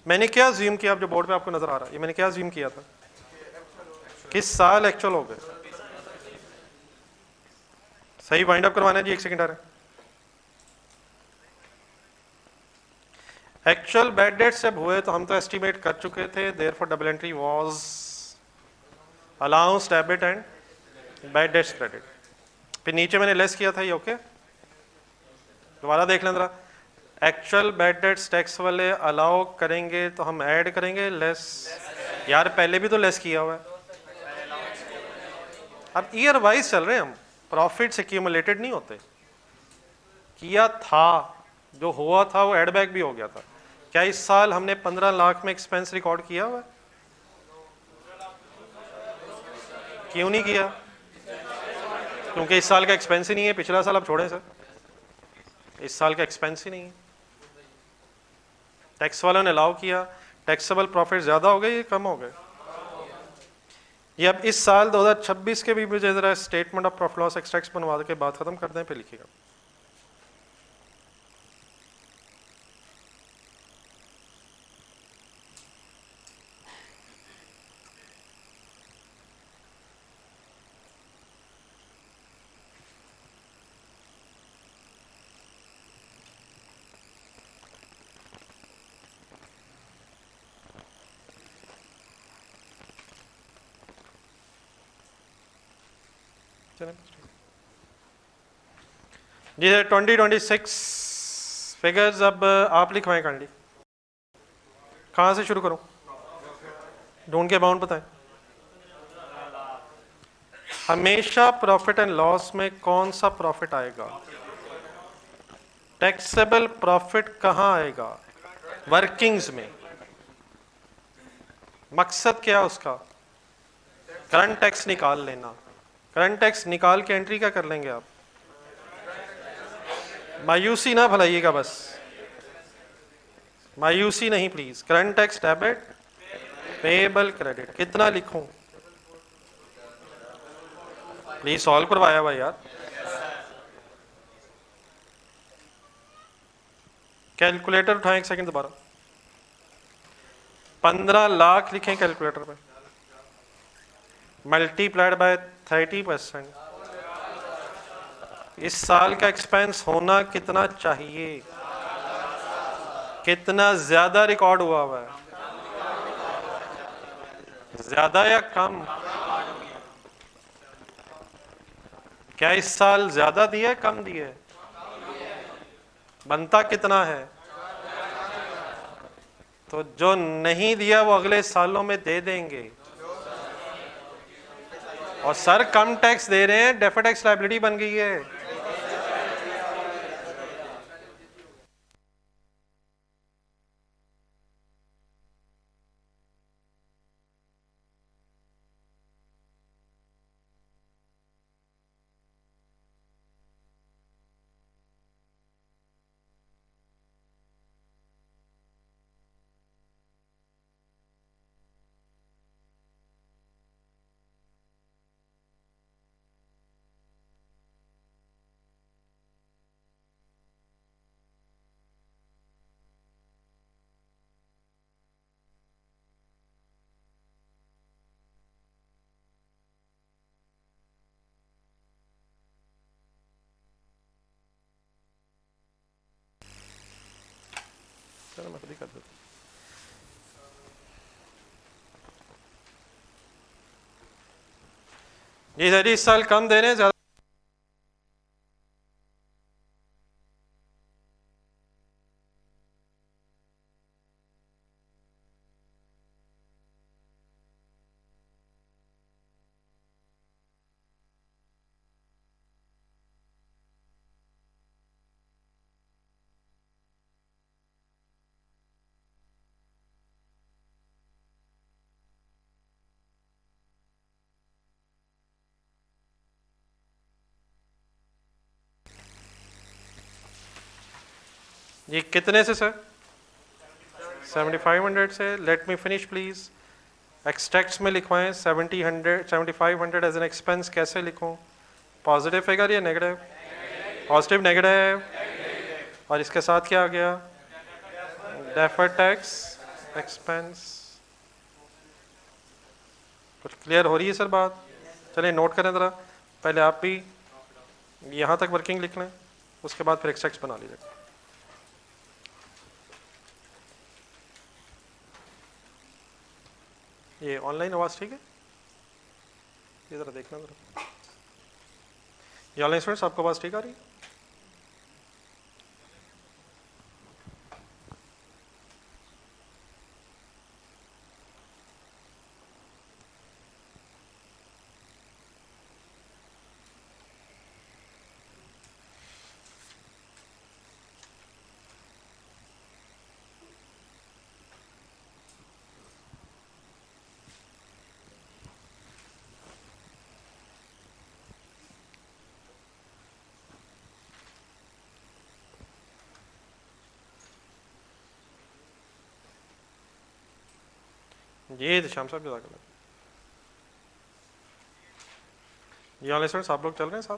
मैंने क्या ज्यूम किया, आप जो बोर्ड पे आपको नजर आ रहा है, ये मैंने क्या ज्यूम किया था? किस साल एक्चुअल हो गए? सही वाइंड अप करवाना है जी, 1 सेकंड आ रहा है। एक्चुअल बैड डेट्स जब हुए तो हम तो एस्टिमेट कर चुके थे, therefore double entry was allowance debit and bad dates credit. फिर नीचे मैंने लेस किया था ये, ओके? दोबारा देख लें जरा। एक्चुअल बैड डेट्स टैक्स वाले अलाउ करेंगे तो हम ऐड करेंगे लेस। यार पहले भी तो लेस किया हुआ है। अब ईयर वाइज चल रहे हैं हम, प्रॉफिट्स एक्यूमुलेटेड नहीं होते। किया था, जो हुआ था वो एड बैक भी हो गया था। क्या इस साल हमने 15 लाख में एक्सपेंस रिकॉर्ड किया हुआ है? क्यों नहीं किया? क्योंकि इस साल का एक्सपेंस ही नहीं है। पिछला साल आप छोड़ें सर, इस साल का एक्सपेंस ही नहीं है। टैक्स वालों ने अलाउ किया, टैक्सेबल प्रॉफिट ज्यादा हो गए, ये कम हो गए। ये अब इस साल 2026 के भी मुझे जरा statement of profit loss extracts बनवा के बात खत्म कर दें, फिर लिखिएगा। जी 2026 फिगर्स अब आप लिखवाएं काइंडली। कहाँ से शुरू करूं? ढूंढ के अमाउंट बताएं। हमेशा प्रॉफिट एंड लॉस में कौन सा प्रॉफिट आएगा? टैक्सेबल प्रॉफिट कहाँ आएगा? वर्किंग्स में। मकसद क्या उसका? करंट टैक्स निकाल लेना। करंट टैक्स निकाल के एंट्री क्या कर लेंगे आप? मायूसी ना भलाइएगा बस, मायूसी नहीं please. Current tax debit, payable credit. कितना लिखूं? प्लीज सॉल्व करवाया हुआ यार। कैलकुलेटर उठाएं, एक सेकंड दोबारा। 15 लाख लिखें कैलकुलेटर पे, मल्टीप्लाइड बाय 30%। इस साल का एक्सपेंस होना कितना चाहिए? कितना ज्यादा रिकॉर्ड हुआ है? ज्यादा या कम? क्या इस साल ज्यादा दिए कम दिए? बनता कितना है? तो जो नहीं दिया वो अगले सालों में दे देंगे। और सर कम टैक्स दे रहे हैं, डेफर्ड टैक्स लायबिलिटी बन गई है। चलो मैं खुद ही कर देता हूं। जी सर, इस साल कम दे रहे हैं, ज्यादा ये कितने से सर? 7500 से। Let me finish please. Extracts में लिखवाएं 7500 एज एन एक्सपेंस। कैसे लिखूं? पॉजिटिव फिगर या नेगेटिव? Positive negative. और इसके साथ क्या आ गया? Deferred tax expense. कुछ क्लियर हो रही है सर बात? चलिए नोट करें ज़रा। पहले आप भी यहाँ तक वर्किंग लिख लें, उसके बाद फिर एक्सट्रैक्ट्स बना लीजिए। ये ऑनलाइन आवाज़ ठीक है? ये ज़रा देखना ज़रा। ये ऑनलाइन स्टूडेंट्स आपको आवाज़ ठीक आ रही है? ये श्याम साहब जज़ाकल्लाह। ये ऑनलाइन स्टूडेंट्स आप लोग चल रहे हैं साथ?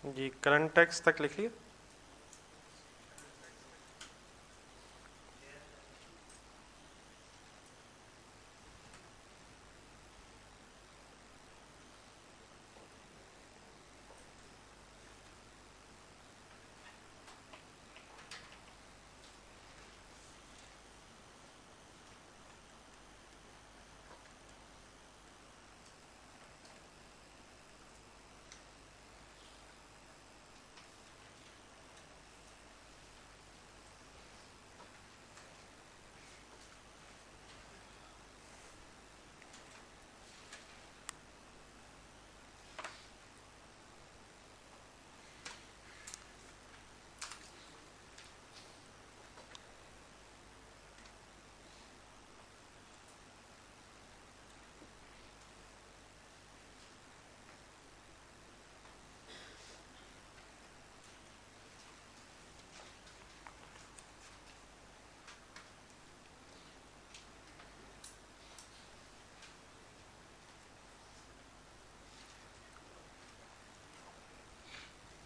जी करंट टैक्स तक लिखिए।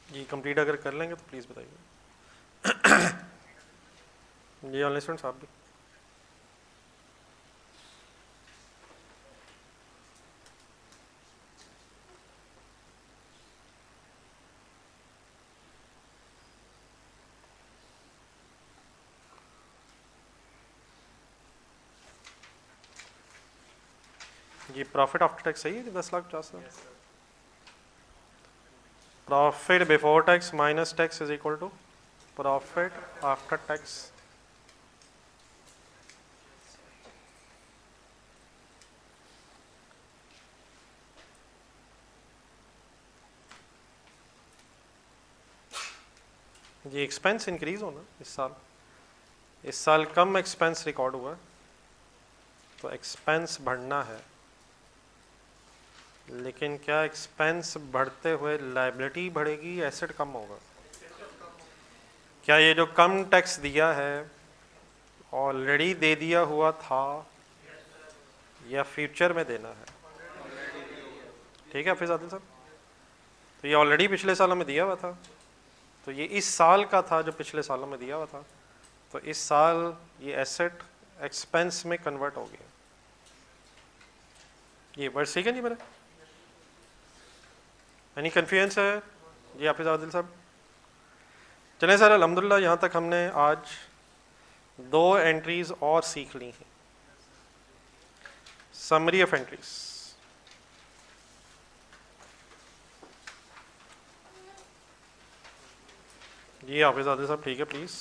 जी कंप्लीट अगर कर लेंगे तो प्लीज़ बताइए। जी ऑनलाइन स्टूडेंट्स आप भी। ये प्रॉफिट आफ्टर टैक्स सही है? 10,50,000। Profit before tax minus tax is equal to profit after tax. ये एक्सपेंस इंक्रीज होना इस साल कम एक्सपेंस रिकॉर्ड हुआ है, तो एक्सपेंस बढ़ना है। लेकिन क्या एक्सपेंस बढ़ते हुए लायबिलिटी बढ़ेगी, एसेट कम होगा? क्या ये जो कम टैक्स दिया है ऑलरेडी दे दिया हुआ था या फ्यूचर में देना है? ठीक है हाफिज आदिल साहब, तो ये ऑलरेडी पिछले सालों में दिया हुआ था, तो ये इस साल का था जो पिछले सालों में दिया हुआ था, तो इस साल ये एसेट एक्सपेंस में कन्वर्ट हो गया। ये वर्ड ठीक है नहीं मेरा? एनी कन्फ्यूजन है जी हाफिज आदिल साहब? चलें सर, अल्हम्दुलिल्लाह यहाँ तक हमने आज 2 एंट्रीज और सीख ली हैं। समरी ऑफ एंट्रीज, जी हाफिज आदिल साहब ठीक है प्लीज।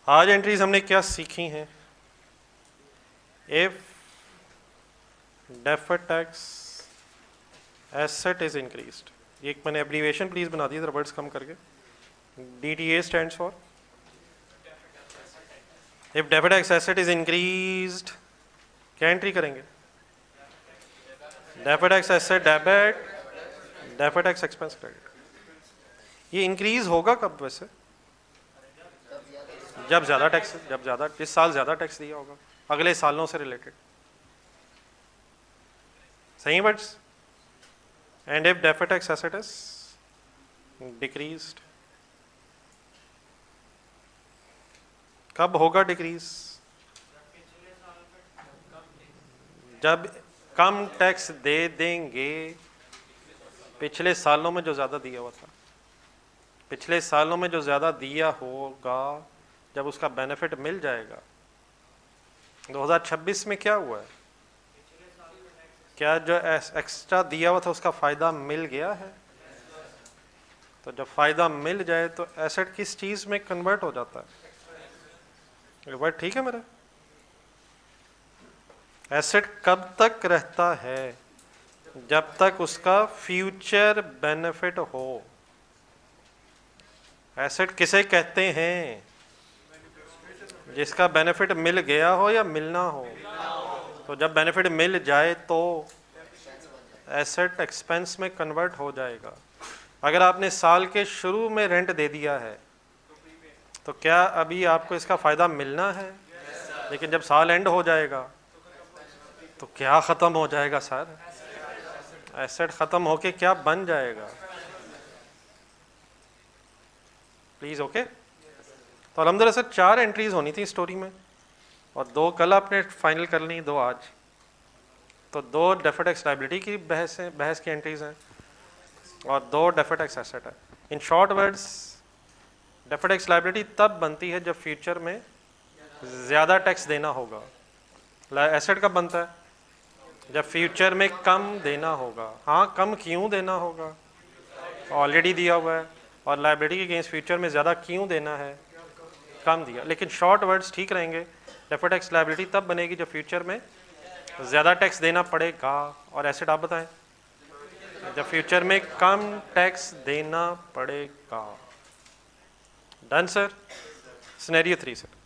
आज एंट्रीज हमने क्या सीखी हैं? If deferred tax asset is increased, एक मैंने एब्रीविएशन प्लीज बना दी जरा वर्ड्स कम करके। DTA stands for if deferred tax asset is increased, क्या एंट्री करेंगे? Deferred tax asset debit, deferred tax expense credit. ये इंक्रीज होगा कब वैसे? जब ज्यादा टैक्स, जब ज्यादा इस साल ज्यादा टैक्स दिया होगा अगले सालों से रिलेटेड। सही words? And if deferred tax asset is decreased, कब होगा डिक्रीज? जब कम टैक्स दे देंगे पिछले सालों में जो ज्यादा दिया हुआ था। पिछले सालों में जो ज्यादा दिया होगा जब उसका बेनिफिट मिल जाएगा। 2026 में क्या हुआ है? क्या जो एक्स्ट्रा दिया हुआ था उसका फायदा मिल गया है? तो जब फायदा मिल जाए तो एसेट किस चीज में कन्वर्ट हो जाता है? वर्ड ठीक है मेरा? एसेट कब तक रहता है? जब तक उसका फ्यूचर बेनिफिट हो। एसेट किसे कहते हैं? जिसका बेनिफिट मिल गया हो या मिलना हो। तो जब बेनिफिट मिल जाए तो एसेट एक्सपेंस में कन्वर्ट हो जाएगा। अगर आपने साल के शुरू में रेंट दे दिया है तो क्या अभी आपको इसका फायदा मिलना है? लेकिन जब साल एंड हो जाएगा तो क्या खत्म हो जाएगा सर? एसेट खत्म होके क्या बन जाएगा? Please okay. तो अल्हम्दुलिल्लाह सर 4 एंट्रीज होनी थी स्टोरी में और 2 कल आपने फाइनल कर ली, 2 आज। तो 2 डेफर्ड टैक्स लायबिलिटी की बहस की एंट्रीज हैं और 2 डेफर्ड टैक्स एसेट है। In short words, deferred tax liability तब बनती है जब फ्यूचर में ज़्यादा टैक्स देना होगा। एसेट कब बनता है? जब फ्यूचर में कम देना होगा। हाँ, कम क्यों देना होगा? ऑलरेडी दिया हुआ है। और लायबिलिटी के अगेंस्ट फ्यूचर में ज़्यादा क्यों देना है? कम दिया। लेकिन शॉर्ट वर्ड्स ठीक रहेंगे। डेफर्ड टैक्स लायबिलिटी तब बनेगी जब फ्यूचर में ज़्यादा टैक्स देना पड़ेगा। और एसेट आप बताएं? जब फ्यूचर में कम टैक्स देना पड़ेगा। Done sir? Scenario 3 sir.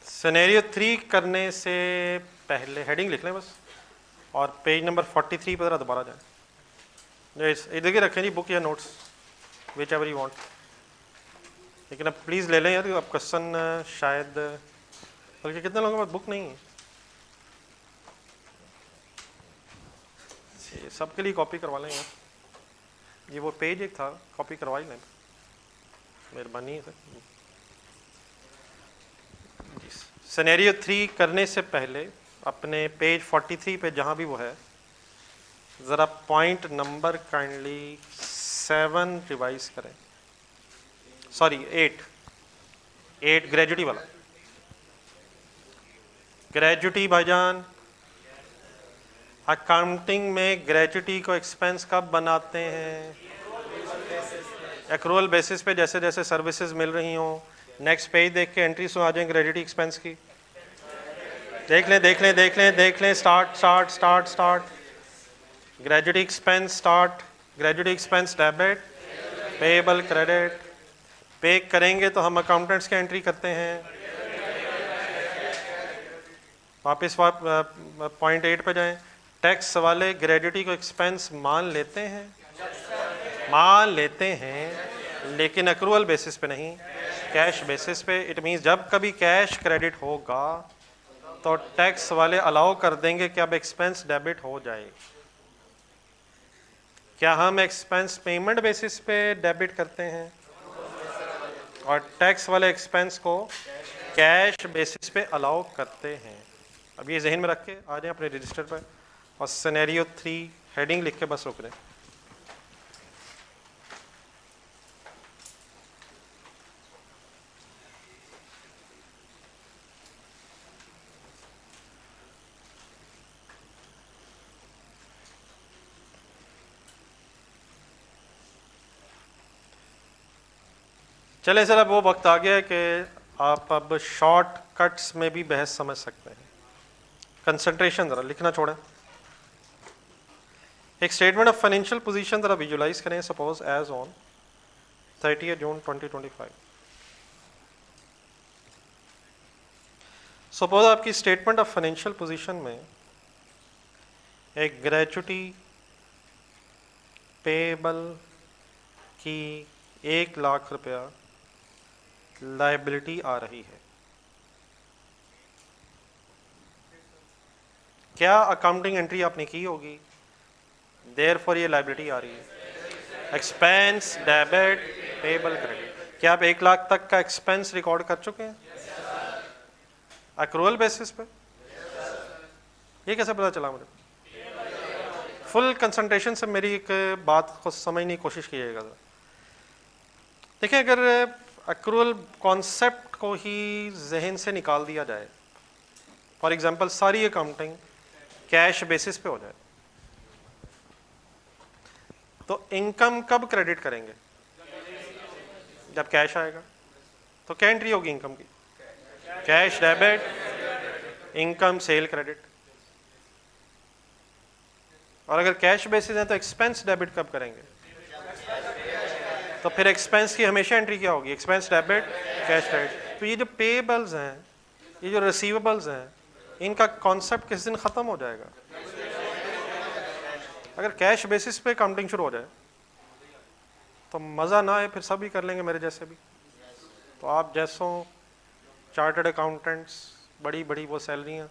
Scenario 3 करने से पहले हेडिंग लिख लें बस और पेज नंबर 43 पर दोबारा जाएं। इधर के रखें जी बुक या notes, which ever you want. लेकिन अब प्लीज़ ले लें यार, अब क्वेश्चन शायद बल्कि कितने लोगों के पास बुक नहीं है? सबके लिए कॉपी करवा लें यार। ये वो पेज एक था, कॉपी करवा ही लें, मेहरबानी है सर। सिनेरियो 3 करने से पहले अपने पेज 43 पे जहाँ भी वो है ज़रा पॉइंट नंबर काइंडली 7 रिवाइज करें। सॉरी 8 ग्रेजुटी वाला। ग्रेजुटी भाईजान, अकाउंटिंग में ग्रेजुटी को एक्सपेंस कब बनाते हैं? एक्रूअल बेसिस पे, जैसे जैसे सर्विसेज मिल रही हों। नेक्स्ट पेज देख के एंट्री सो आ जाए ग्रेजुटी एक्सपेंस की। देख लें देख लें देख लें देख लें, start start start start. Gratuity expense start, gratuity expense debit, payable credit. पे करेंगे तो हम अकाउंटेंट्स की एंट्री करते हैं। वापस पॉइंट 8 पे जाएं। टैक्स वाले ग्रेजुएटी को एक्सपेंस मान लेते हैं, मान लेते हैं, लेकिन अक्रूवल बेसिस पे नहीं, कैश बेसिस पे। इट मीन्स जब कभी कैश क्रेडिट होगा तो टैक्स वाले अलाउ कर देंगे कि अब एक्सपेंस डेबिट हो जाए। क्या हम एक्सपेंस पेमेंट बेसिस पे डेबिट करते हैं और टैक्स वाले एक्सपेंस को कैश बेसिस पे अलाउ करते हैं? अब ये जहन में रख के आ जाए अपने रजिस्टर पर और सिनेरियो 3 हेडिंग लिख के बस रुक दें। चले सर, अब वो वक्त आ गया है कि आप अब शॉर्ट कट्स में भी बहस समझ सकते हैं। कंसंट्रेशन ज़रा लिखना छोड़ें। एक स्टेटमेंट ऑफ फाइनेंशियल पोजीशन ज़रा विजुलाइज करें। Suppose as on 30 June 2025। Suppose आपकी स्टेटमेंट ऑफ फाइनेंशियल पोजीशन में एक ग्रेजुएटी पेएबल की 1 लाख रुपया लायबिलिटी आ रही है। क्या अकाउंटिंग एंट्री आपने की होगी? देयरफॉर ये लायबिलिटी आ रही है। Expense debit payable credit. क्या आप 1 लाख तक का एक्सपेंस रिकॉर्ड कर चुके हैं अक्रूवल बेसिस पे? ये कैसे पता चला मुझे? फुल कंसंट्रेशन से मेरी एक बात को समझने की कोशिश कीजिएगा। देखिए, अगर अक्रूवल कॉन्सेप्ट को ही जहन से निकाल दिया जाए, फॉर एग्जांपल सारी अकाउंटिंग कैश बेसिस पे हो जाए, तो इनकम कब क्रेडिट करेंगे? जब कैश आएगा। तो क्या एंट्री होगी इनकम की? Cash debit, income cell credit. और अगर कैश बेसिस है तो एक्सपेंस डेबिट कब करेंगे? तो फिर एक्सपेंस की हमेशा एंट्री क्या होगी? Expense debit, cash credit. तो ये जो पेएबल्स हैं, ये जो रिसीवेबल्स हैं, इनका कॉन्सेप्ट किस दिन ख़त्म हो जाएगा? अगर कैश बेसिस पे काउंटिंग शुरू हो जाए तो मज़ा ना आए, फिर सभी कर लेंगे मेरे जैसे भी। तो आप जैसों चार्टर्ड अकाउंटेंट्स, बड़ी बड़ी वो सैलरियाँ,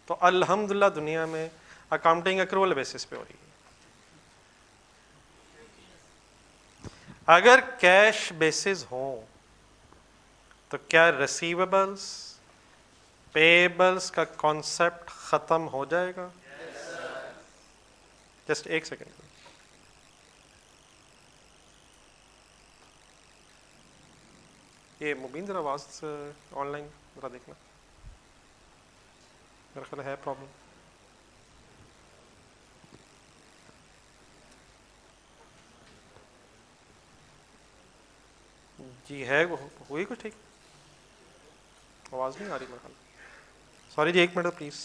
तो अल्हम्दुलिल्लाह दुनिया में अकाउंटिंग अक्रूवल बेसिस पे हो रही है। अगर कैश बेसिस हो तो क्या रिसीवेबल्स पेएबल्स का कॉन्सेप्ट ख़त्म हो जाएगा? जस्ट एक सेकेंड। ये मुबीन ज़रा आवाज़ ऑनलाइन ज़रा देखना, मेरा ख्याल है प्रॉब्लम। जी है, वो हुई कुछ ठीक? आवाज़ नहीं आ रही मेरे ख्याल। सॉरी जी, 1 मिनट प्लीज़।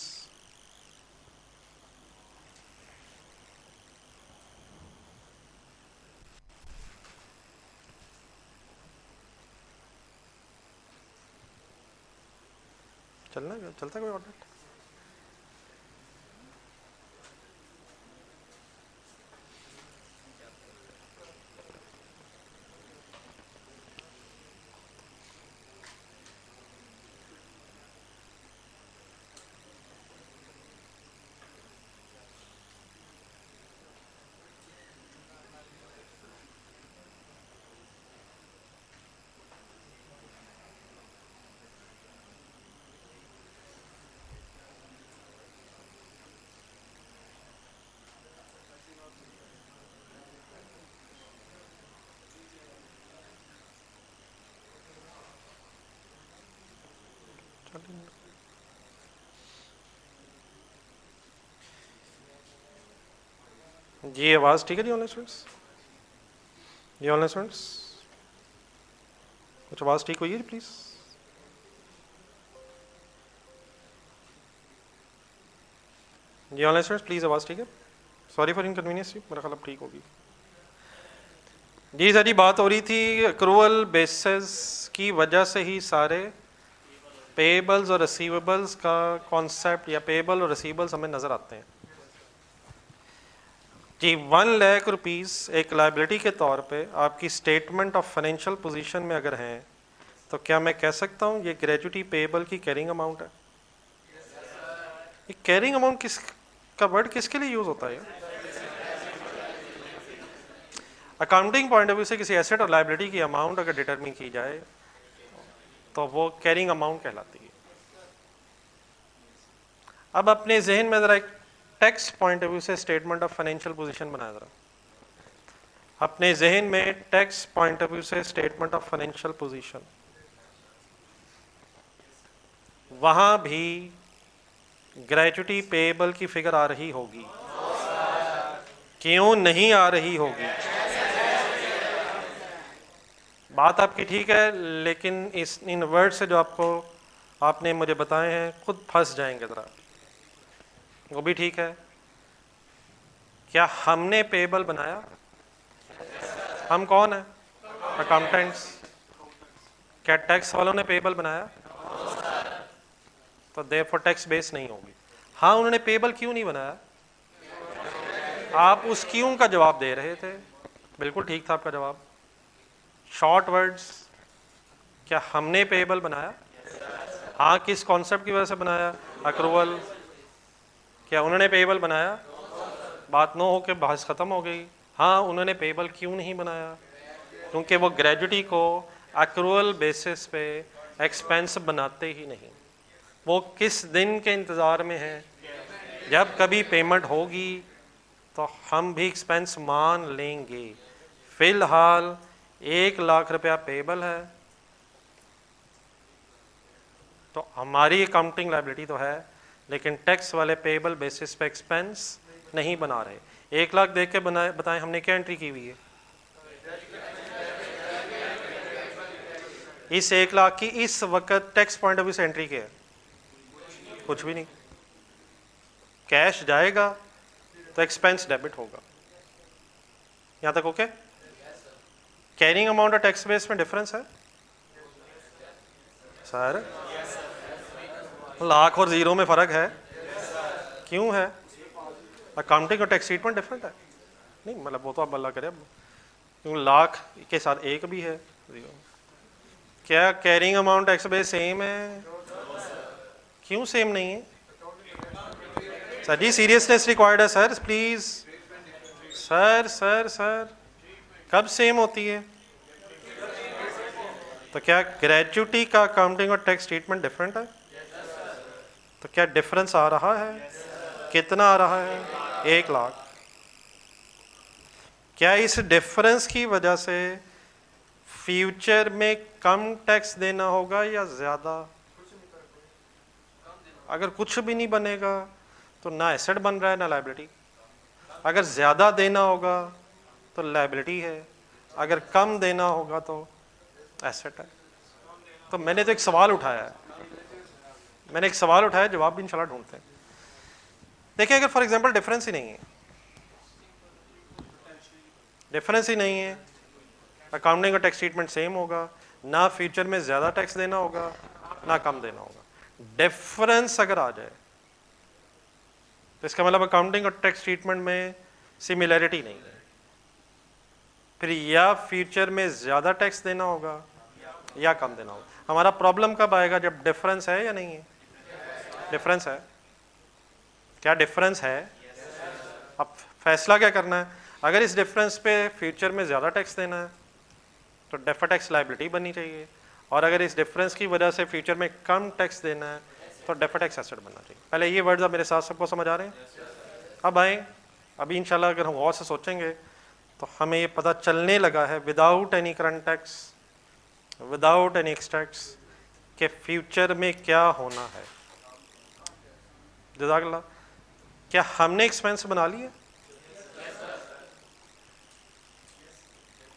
चलता कोई ऑर्डर? जी आवाज़ ठीक है जी ऑनलाइन स्टूडेंट्स? जी ऑनलाइन स्टूडेंट्स, कुछ आवाज़ ठीक हुई है प्लीज़? जी ऑनलाइन स्टूडेंट्स प्लीज़ आवाज़ ठीक है, सॉरी फॉर इनकन्वीनियंस जी, मेरा ख्याल अब ठीक होगी। जी सर जी, बात हो रही थी अक्रूवल बेसिस की वजह से ही सारे पेबल्स और रिसीवेबल्स का कॉन्सेप्ट या पेबल और रिसीवेबल्स हमें नज़र आते हैं। जी 1 लाख रुपीस एक लाइबिलिटी के तौर पे आपकी स्टेटमेंट ऑफ फाइनेंशियल पोजीशन में अगर हैं तो क्या मैं कह सकता हूँ ये ग्रेजुटी पेबल की कैरिंग अमाउंट है? ये कैरिंग अमाउंट किस का वर्ड किसके लिए यूज होता है? अकाउंटिंग पॉइंट ऑफ व्यू से किसी एसेट और लाइबिलिटी की अमाउंट अगर डिटरमिन की जाए तो वो कैरिंग अमाउंट कहलाती है। अब अपने जहन में जरा एक टैक्स पॉइंट ऑफ व्यू से स्टेटमेंट ऑफ फाइनेंशियल पोजीशन बनाया जरा, अपने जहन में टैक्स पॉइंट ऑफ व्यू से स्टेटमेंट ऑफ फाइनेंशियल पोजीशन, वहां भी ग्रेजुटी पेएबल की फिगर आ रही होगी, क्यों नहीं आ रही होगी? बात आपकी ठीक है, लेकिन इस इन वर्ड से जो आपने मुझे बताए हैं खुद फंस जाएंगे जरा, वो भी ठीक है। क्या हमने पेएबल बनाया? हम कौन है? अकाउंटेंट्स। क्या टैक्स वालों ने पेएबल बनाया? तो देयरफॉर टैक्स बेस नहीं होगी। हाँ, उन्होंने पेएबल क्यों नहीं बनाया? आप उस क्यों का जवाब दे रहे थे, बिल्कुल ठीक था आपका जवाब। शॉर्ट वर्ड्स, क्या हमने पेएबल बनाया? हाँ, किस कॉन्सेप्ट की वजह से बनाया? अक्रूवल। क्या उन्होंने पेएबल बनाया? बात नो हो के बहस खत्म हो गई। हाँ, उन्होंने पेएबल क्यों नहीं बनाया? क्योंकि वो ग्रेजुटी को अक्रूवल बेसिस पे एक्सपेंस बनाते ही नहीं। वो किस दिन के इंतज़ार में है, जब कभी पेमेंट होगी तो हम भी एक्सपेंस मान लेंगे। फिलहाल 1 लाख रुपया पेएबल है तो हमारी अकाउंटिंग लायबिलिटी तो है, लेकिन टैक्स वाले पेएबल बेसिस पे एक्सपेंस नहीं बना रहे। 1 लाख देख के बताएं हमने क्या एंट्री की हुई है? इस 1 लाख की इस वक्त टैक्स पॉइंट ऑफ व्यू से एंट्री क्या है? कुछ भी नहीं। कैश जाएगा तो एक्सपेंस डेबिट होगा। यहां तक ओके? कैरिंग अमाउंट और टैक्स बेस में डिफरेंस है सर? लाख और जीरो में फर्क है। क्यों है? अकाउंटिंग और टैक्स ट्रीटमेंट डिफरेंट है। नहीं मतलब वो तो आप अल्लाह करे, क्योंकि लाख के साथ एक भी है जीरो। क्या carrying amount tax base same है? क्यों सेम नहीं है सर जी? सीरियसनेस रिक्वायर्ड है sir, please sir sir sir. कब सेम होती है? तो क्या ग्रेजुटी का अकाउंटिंग और टैक्स ट्रीटमेंट डिफरेंट है? तो क्या डिफरेंस आ रहा है? कितना आ रहा है? 1 लाख। क्या इस डिफरेंस की वजह से फ्यूचर में कम टैक्स देना होगा या ज्यादा? अगर कुछ भी नहीं बनेगा तो ना एसेट बन रहा है ना लायबिलिटी। अगर ज्यादा देना होगा तो लायबिलिटी है, अगर कम देना होगा तो एसेट है। तो मैंने तो एक सवाल उठाया है, जवाब भी इंशाल्लाह ढूंढते हैं। देखिए, अगर फॉर एग्जांपल डिफरेंस ही नहीं है, अकाउंटिंग और टैक्स ट्रीटमेंट सेम होगा, ना फ्यूचर में ज्यादा टैक्स देना होगा ना कम देना होगा। डिफरेंस अगर आ जाए तो इसका मतलब अकाउंटिंग और टैक्स ट्रीटमेंट में सिमिलैरिटी नहीं है। फिर या फ्यूचर में ज्यादा टैक्स देना होगा या कम देना होगा। हमारा प्रॉब्लम कब आएगा? जब डिफरेंस है या नहीं है? डिफरेंस है। क्या डिफरेंस है? अब फैसला क्या करना है? अगर इस डिफरेंस पे फ्यूचर में ज्यादा टैक्स देना है तो डेफर्ड टैक्स लायबिलिटी बननी चाहिए, और अगर इस डिफरेंस की वजह से फ्यूचर में कम टैक्स देना है तो डेफर्ड टैक्स एसेट बनना चाहिए। पहले ये वर्ड्स अब मेरे साथ सबको समझ आ रहे हैं? अब आए, अभी इंशाल्लाह अगर हम गौर से सोचेंगे तो हमें ये पता चलने लगा है, without any current tax, without any extracts, के फ्यूचर में क्या होना है। जज़ाकल्लाह। क्या हमने एक्सपेंस बना लिए?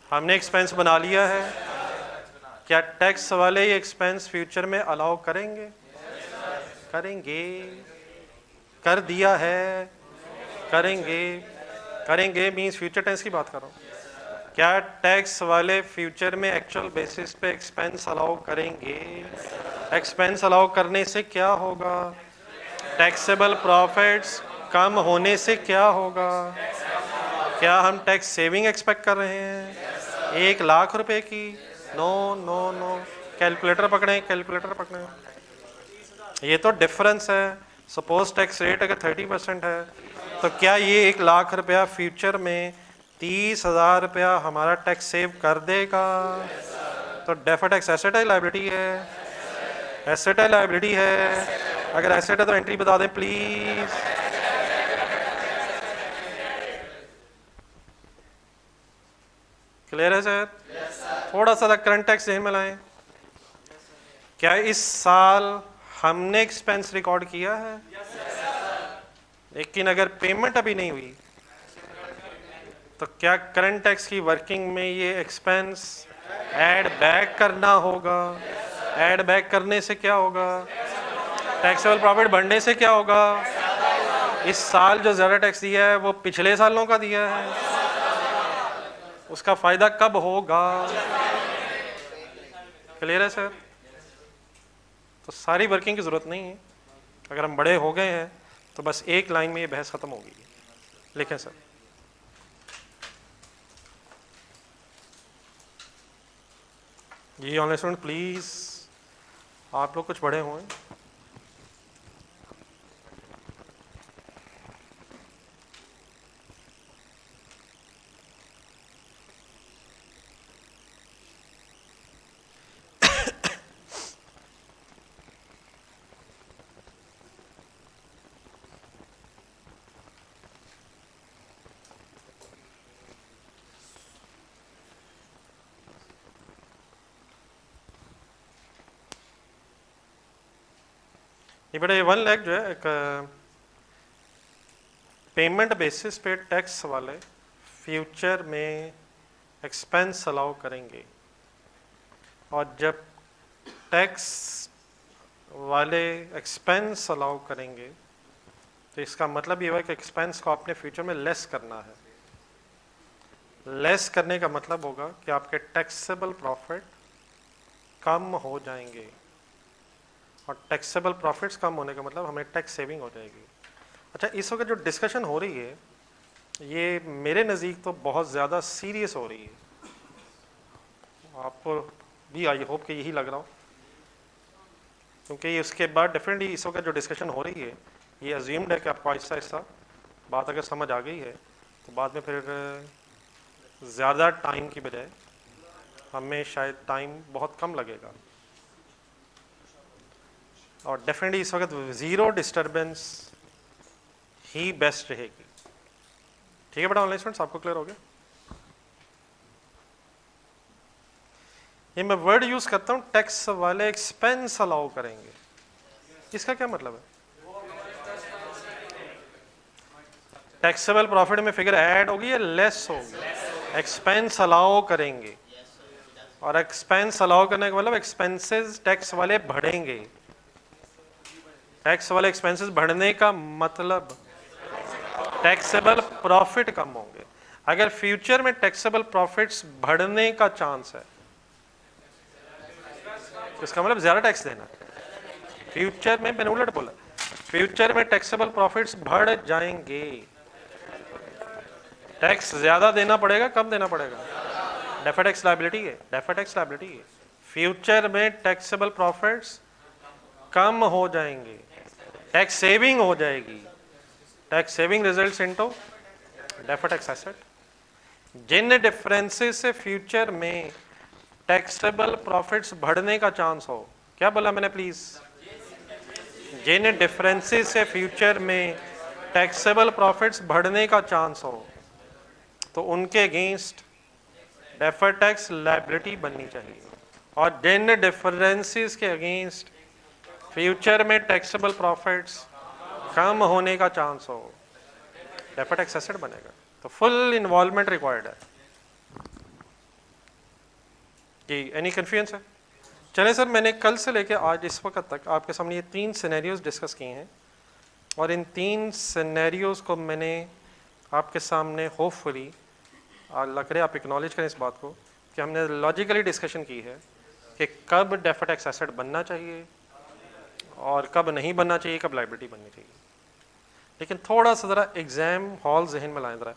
हमने एक्सपेंस बना लिया है। क्या टैक्स वाले ये एक्सपेंस फ्यूचर में अलाउ करेंगे? करेंगे। कर दिया है, करेंगे, करेंगे मीन्स फ्यूचर टेंस की बात कर रहा हूँ। क्या टैक्स वाले फ्यूचर में एक्चुअल बेसिस पे एक्सपेंस अलाउ करेंगे? एक्सपेंस अलाउ करने से क्या होगा? टैक्सेबल प्रॉफिट्स कम होने से क्या होगा? क्या हम टैक्स सेविंग एक्सपेक्ट कर रहे हैं 1 लाख रुपए की? नो नो नो, कैलकुलेटर पकड़ें, कैलकुलेटर पकड़ें। ये तो डिफरेंस है। सपोज टैक्स रेट अगर 30% है, तो क्या ये 1 लाख रुपया फ्यूचर में 30,000 रुपया हमारा टैक्स सेव कर देगा? तो डेफर्ड टैक्स एसेट है, लायबिलिटी है? एसेट है, लायबिलिटी है? अगर एसेट है तो एंट्री बता दें प्लीज। क्लियर है सर? थोड़ा सा करंट टैक्स ध्यान में लाएं। क्या इस साल हमने एक्सपेंस रिकॉर्ड किया है? लेकिन अगर पेमेंट अभी नहीं हुई, तो क्या करंट टैक्स की वर्किंग में ये एक्सपेंस ऐड बैक करना होगा? ऐड बैक करने से क्या होगा? टैक्सेबल प्रॉफिट बढ़ने से क्या होगा? इस साल जो ज़्यादा टैक्स दिया है वो पिछले सालों का दिया है, उसका फायदा कब होगा? क्लियर है सर? तो सारी वर्किंग की जरूरत नहीं है। अगर हम बड़े हो गए हैं तो बस एक लाइन में ये बहस खत्म होगी। लिखें सर। जी ऑनलाइन स्टूडेंट प्लीज, आप लोग कुछ बड़े हुए। ये बड़े 1 लाख जो है एक पेमेंट बेसिस पे टैक्स वाले फ्यूचर में एक्सपेंस अलाउ करेंगे, और जब टैक्स वाले एक्सपेंस अलाउ करेंगे तो इसका मतलब ये हुआ कि एक्सपेंस को आपने फ्यूचर में लेस करना है। लेस करने का मतलब होगा कि आपके टैक्सेबल प्रॉफिट कम हो जाएंगे, और टैक्सेबल प्रॉफिट्स कम होने का मतलब हमें टैक्स सेविंग हो जाएगी। अच्छा, इस वक्त जो डिस्कशन हो रही है ये मेरे नज़दीक तो बहुत ज़्यादा सीरियस हो रही है। आपको भी आई होप कि यही लग रहा हो, क्योंकि उसके बाद डेफिनेटली इस वक्त जो डिस्कशन हो रही है ये अज्यूम्ड है कि आपको आहिस्ता आहिस्ता बात अगर समझ आ गई है तो बाद में फिर ज़्यादा टाइम की बजाय हमें शायद टाइम बहुत कम लगेगा, और डेफिनेटली इस वक्त ज़ीरो डिस्टर्बेंस ही बेस्ट रहेगी। ठीक है बेटा ऑनलाइन स्टूडेंट्स, आपको क्लियर हो गया? ये मैं वर्ड यूज करता हूं टैक्स वाले एक्सपेंस अलाउ करेंगे, इसका क्या मतलब है? टैक्सेबल प्रॉफिट में फिगर ऐड होगी या लेस होगी? एक्सपेंस अलाउ करेंगे, और एक्सपेंस अलाउ करने का मतलब एक्सपेंसेस टैक्स वाले बढ़ेंगे। टैक्स वाले एक्सपेंसेस बढ़ने का मतलब टैक्सेबल प्रॉफिट कम होंगे। अगर फ्यूचर में टैक्सेबल प्रॉफिट्स बढ़ने का चांस है, इसका मतलब ज्यादा टैक्स देना। फ्यूचर में मैंने उलट बोला, फ्यूचर में टैक्सेबल प्रॉफिट्स बढ़ जाएंगे, टैक्स ज्यादा देना पड़ेगा, कम देना पड़ेगा? डेफर्ड टैक्स लायबिलिटी है, डेफर्ड टैक्स लायबिलिटी है। फ्यूचर में टैक्सेबल प्रॉफिट्स कम हो जाएंगे, टैक्स सेविंग हो जाएगी, tax saving results into deferred tax asset. जिन डिफरेंसेस से फ्यूचर में टैक्सेबल प्रॉफिट्स बढ़ने का चांस हो, क्या बोला मैंने प्लीज? जिन डिफरेंसेस से फ्यूचर में टैक्सेबल प्रॉफिट्स बढ़ने का चांस हो तो उनके अगेंस्ट डेफर्ड टैक्स लायबिलिटी बननी चाहिए, और जिन डिफरेंसेस के अगेंस्ट फ्यूचर में टैक्सेबल प्रॉफिट्स कम होने का चांस हो डेफर्ड टैक्स एसेट बनेगा। तो फुल इन्वॉल्वमेंट रिक्वायर्ड है जी। एनी कन्फ्यूजन है? चले सर, मैंने कल से लेकर आज इस वक्त तक आपके सामने ये 3 सिनेरियोज डिस्कस किए हैं। और इन 3 सिनेरियोज को मैंने आपके सामने होपफुली, अल्लाह करे आप एक्नॉलेज करें इस बात को, कि हमने लॉजिकली डिस्कशन की है कि कब डेफर्ड टैक्स एसेट बनना चाहिए और कब नहीं बनना चाहिए, कब लायबिलिटी बननी चाहिए। लेकिन थोड़ा सा ज़रा एग्ज़ाम हॉल जहन में लाएं ज़रा,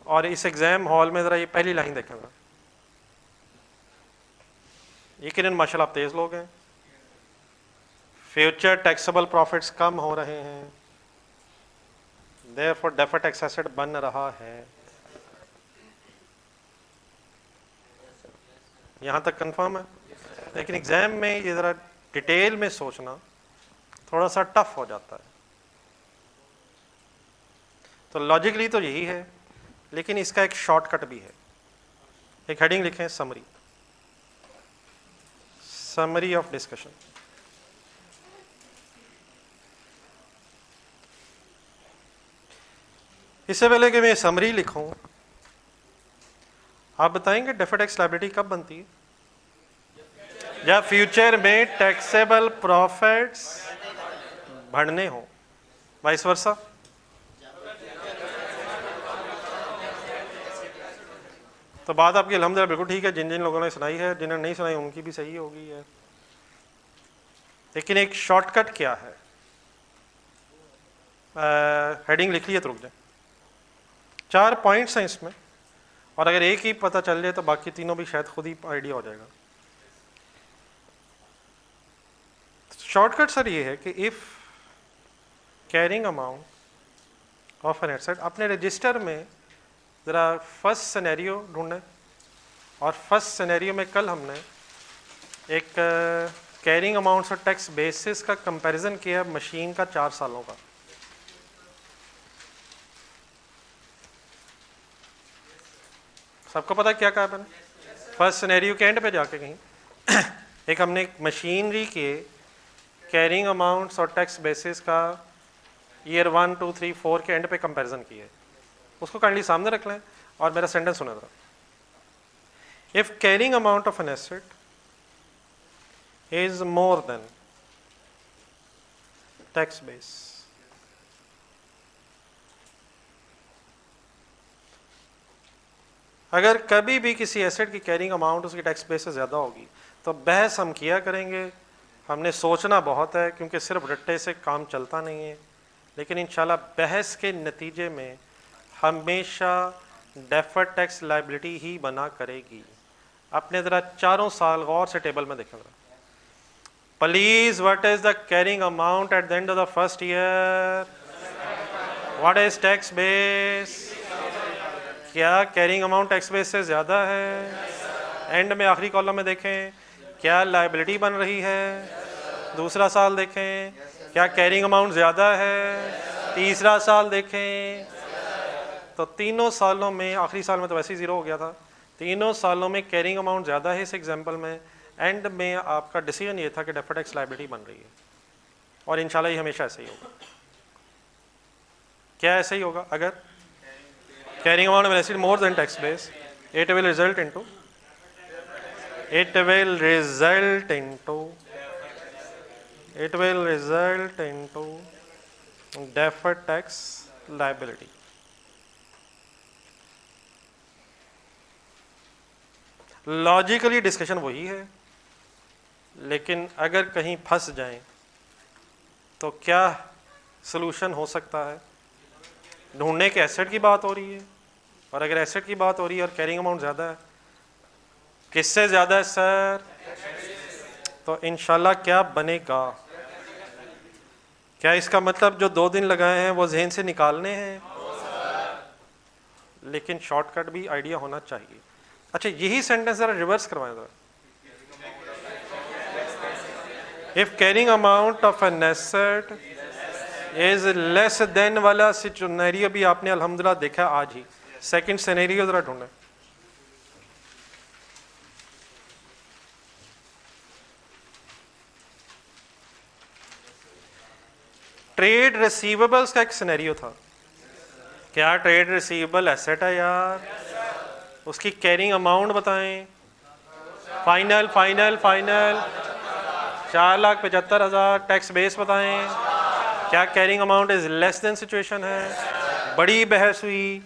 और इस एग्ज़ाम हॉल में ज़रा ये पहली लाइन देखें ज़रा। यकीनन माशाल्लाह आप तेज़ लोग हैं। फ्यूचर टैक्सेबल प्रॉफिट्स कम हो रहे हैं, देयरफॉर डेफर्ड टैक्स एसेट बन रहा है। यहाँ तक कंफर्म है। लेकिन एग्जाम में ये ज़रा डिटेल में सोचना थोड़ा सा टफ हो जाता है। तो लॉजिकली तो यही है, लेकिन इसका एक शॉर्टकट भी है। एक हेडिंग लिखें, समरी, समरी ऑफ डिस्कशन। इससे पहले कि मैं समरी लिखूं, आप बताएंगे डेफर्ड टैक्स लायबिलिटी कब बनती है? जब फ्यूचर में टैक्सेबल प्रॉफिट्स बढ़ने हो, वाइस वर्सा। तो बात आपकी अल्हम्दुलिल्लाह बिल्कुल ठीक है, जिन जिन लोगों ने सुनाई है, जिन्होंने नहीं सुनाई उनकी भी सही होगी है। लेकिन एक शॉर्टकट क्या है? हेडिंग लिख लिया तो रुक जाए। 4 पॉइंट्स हैं इसमें, और अगर एक ही पता चल जाए तो बाकी तीनों भी शायद खुद ही आइडिया हो जाएगा। शॉर्टकट सर ये है कि if carrying amount of an asset, अपने रजिस्टर में ज़रा फर्स्ट सिनेरियो ढूंढें, और फर्स्ट सिनेरियो में कल हमने एक कैरिंग अमाउंट्स और टैक्स बेसिस का कंपैरिजन किया मशीन का 4 सालों का। सबको पता है क्या कहा मैंने? फर्स्ट सिनेरियो के एंड पे जाके कहीं एक हमने मशीनरी के कैरिंग अमाउंट्स और टैक्स बेसिस का ईयर 1, 2, 3, 4 के एंड पे कंपैरिजन किया है। उसको काइंडली सामने रख लें और मेरा सेंटेंस सुना था। If carrying amount of an asset is more than tax base, अगर कभी भी किसी एसेट की कैरिंग अमाउंट उसकी टैक्स बेस से ज़्यादा होगी तो बहस हम किया करेंगे। हमने सोचना बहुत है क्योंकि सिर्फ रट्टे से काम चलता नहीं है, लेकिन इंशाल्लाह बहस के नतीजे में हमेशा डेफर्ड टैक्स लायबिलिटी ही बना करेगी। अपने ज़रा 4 साल गौर से टेबल में देखें please. What is the carrying amount at the end of the first year? What is tax base? क्या कैरिंग अमाउंट टैक्स बेस से ज़्यादा है? एंड में आखिरी कॉलम में देखें क्या लायबिलिटी बन रही है? दूसरा साल देखें क्या कैरिंग अमाउंट ज़्यादा है? तीसरा साल देखें तो तीनों सालों में, आखिरी साल में तो वैसे ही ज़ीरो हो गया था, तीनों सालों में कैरिंग अमाउंट ज़्यादा है इस एग्जाम्पल में। एंड में आपका डिसीजन ये था कि डेफर्ड टैक्स लायबिलिटी बन रही है, और इंशाल्लाह ये हमेशा ऐसे ही होगा। क्या ऐसे ही होगा? अगर carrying amount of asset more than tax base, it will result into deferred tax liability. Logically discussion वही है, लेकिन अगर कहीं फंस जाएं तो क्या सलूशन हो सकता है? ढूंढने के एसेट की बात हो रही है, और अगर एसेट की बात हो रही है और कैरिंग अमाउंट ज़्यादा है, किससे ज़्यादा है सर? तो इंशाल्लाह क्या बनेगा? क्या इसका मतलब जो 2 दिन लगाए हैं वो जहन से निकालने हैं? लेकिन शॉर्टकट भी आइडिया होना चाहिए। अच्छा, यही सेंटेंस ज़रा रिवर्स करवाएं ज़रा। If carrying amount of an asset is less than वाला सिनेरियो भी आपने अल्हम्दुलिल्लाह देखा आज ही। सेकंड सिनेरियो ज़रा ढूंढें। ट्रेड रिसीवेबल्स का एक सिनेरियो था। क्या ट्रेड रिसीवेबल एसेट है यार? उसकी कैरिंग अमाउंट बताएं। Final final final 4,75,000 tax base बताएं। क्या carrying amount is less than situation है? बड़ी बहस हुई,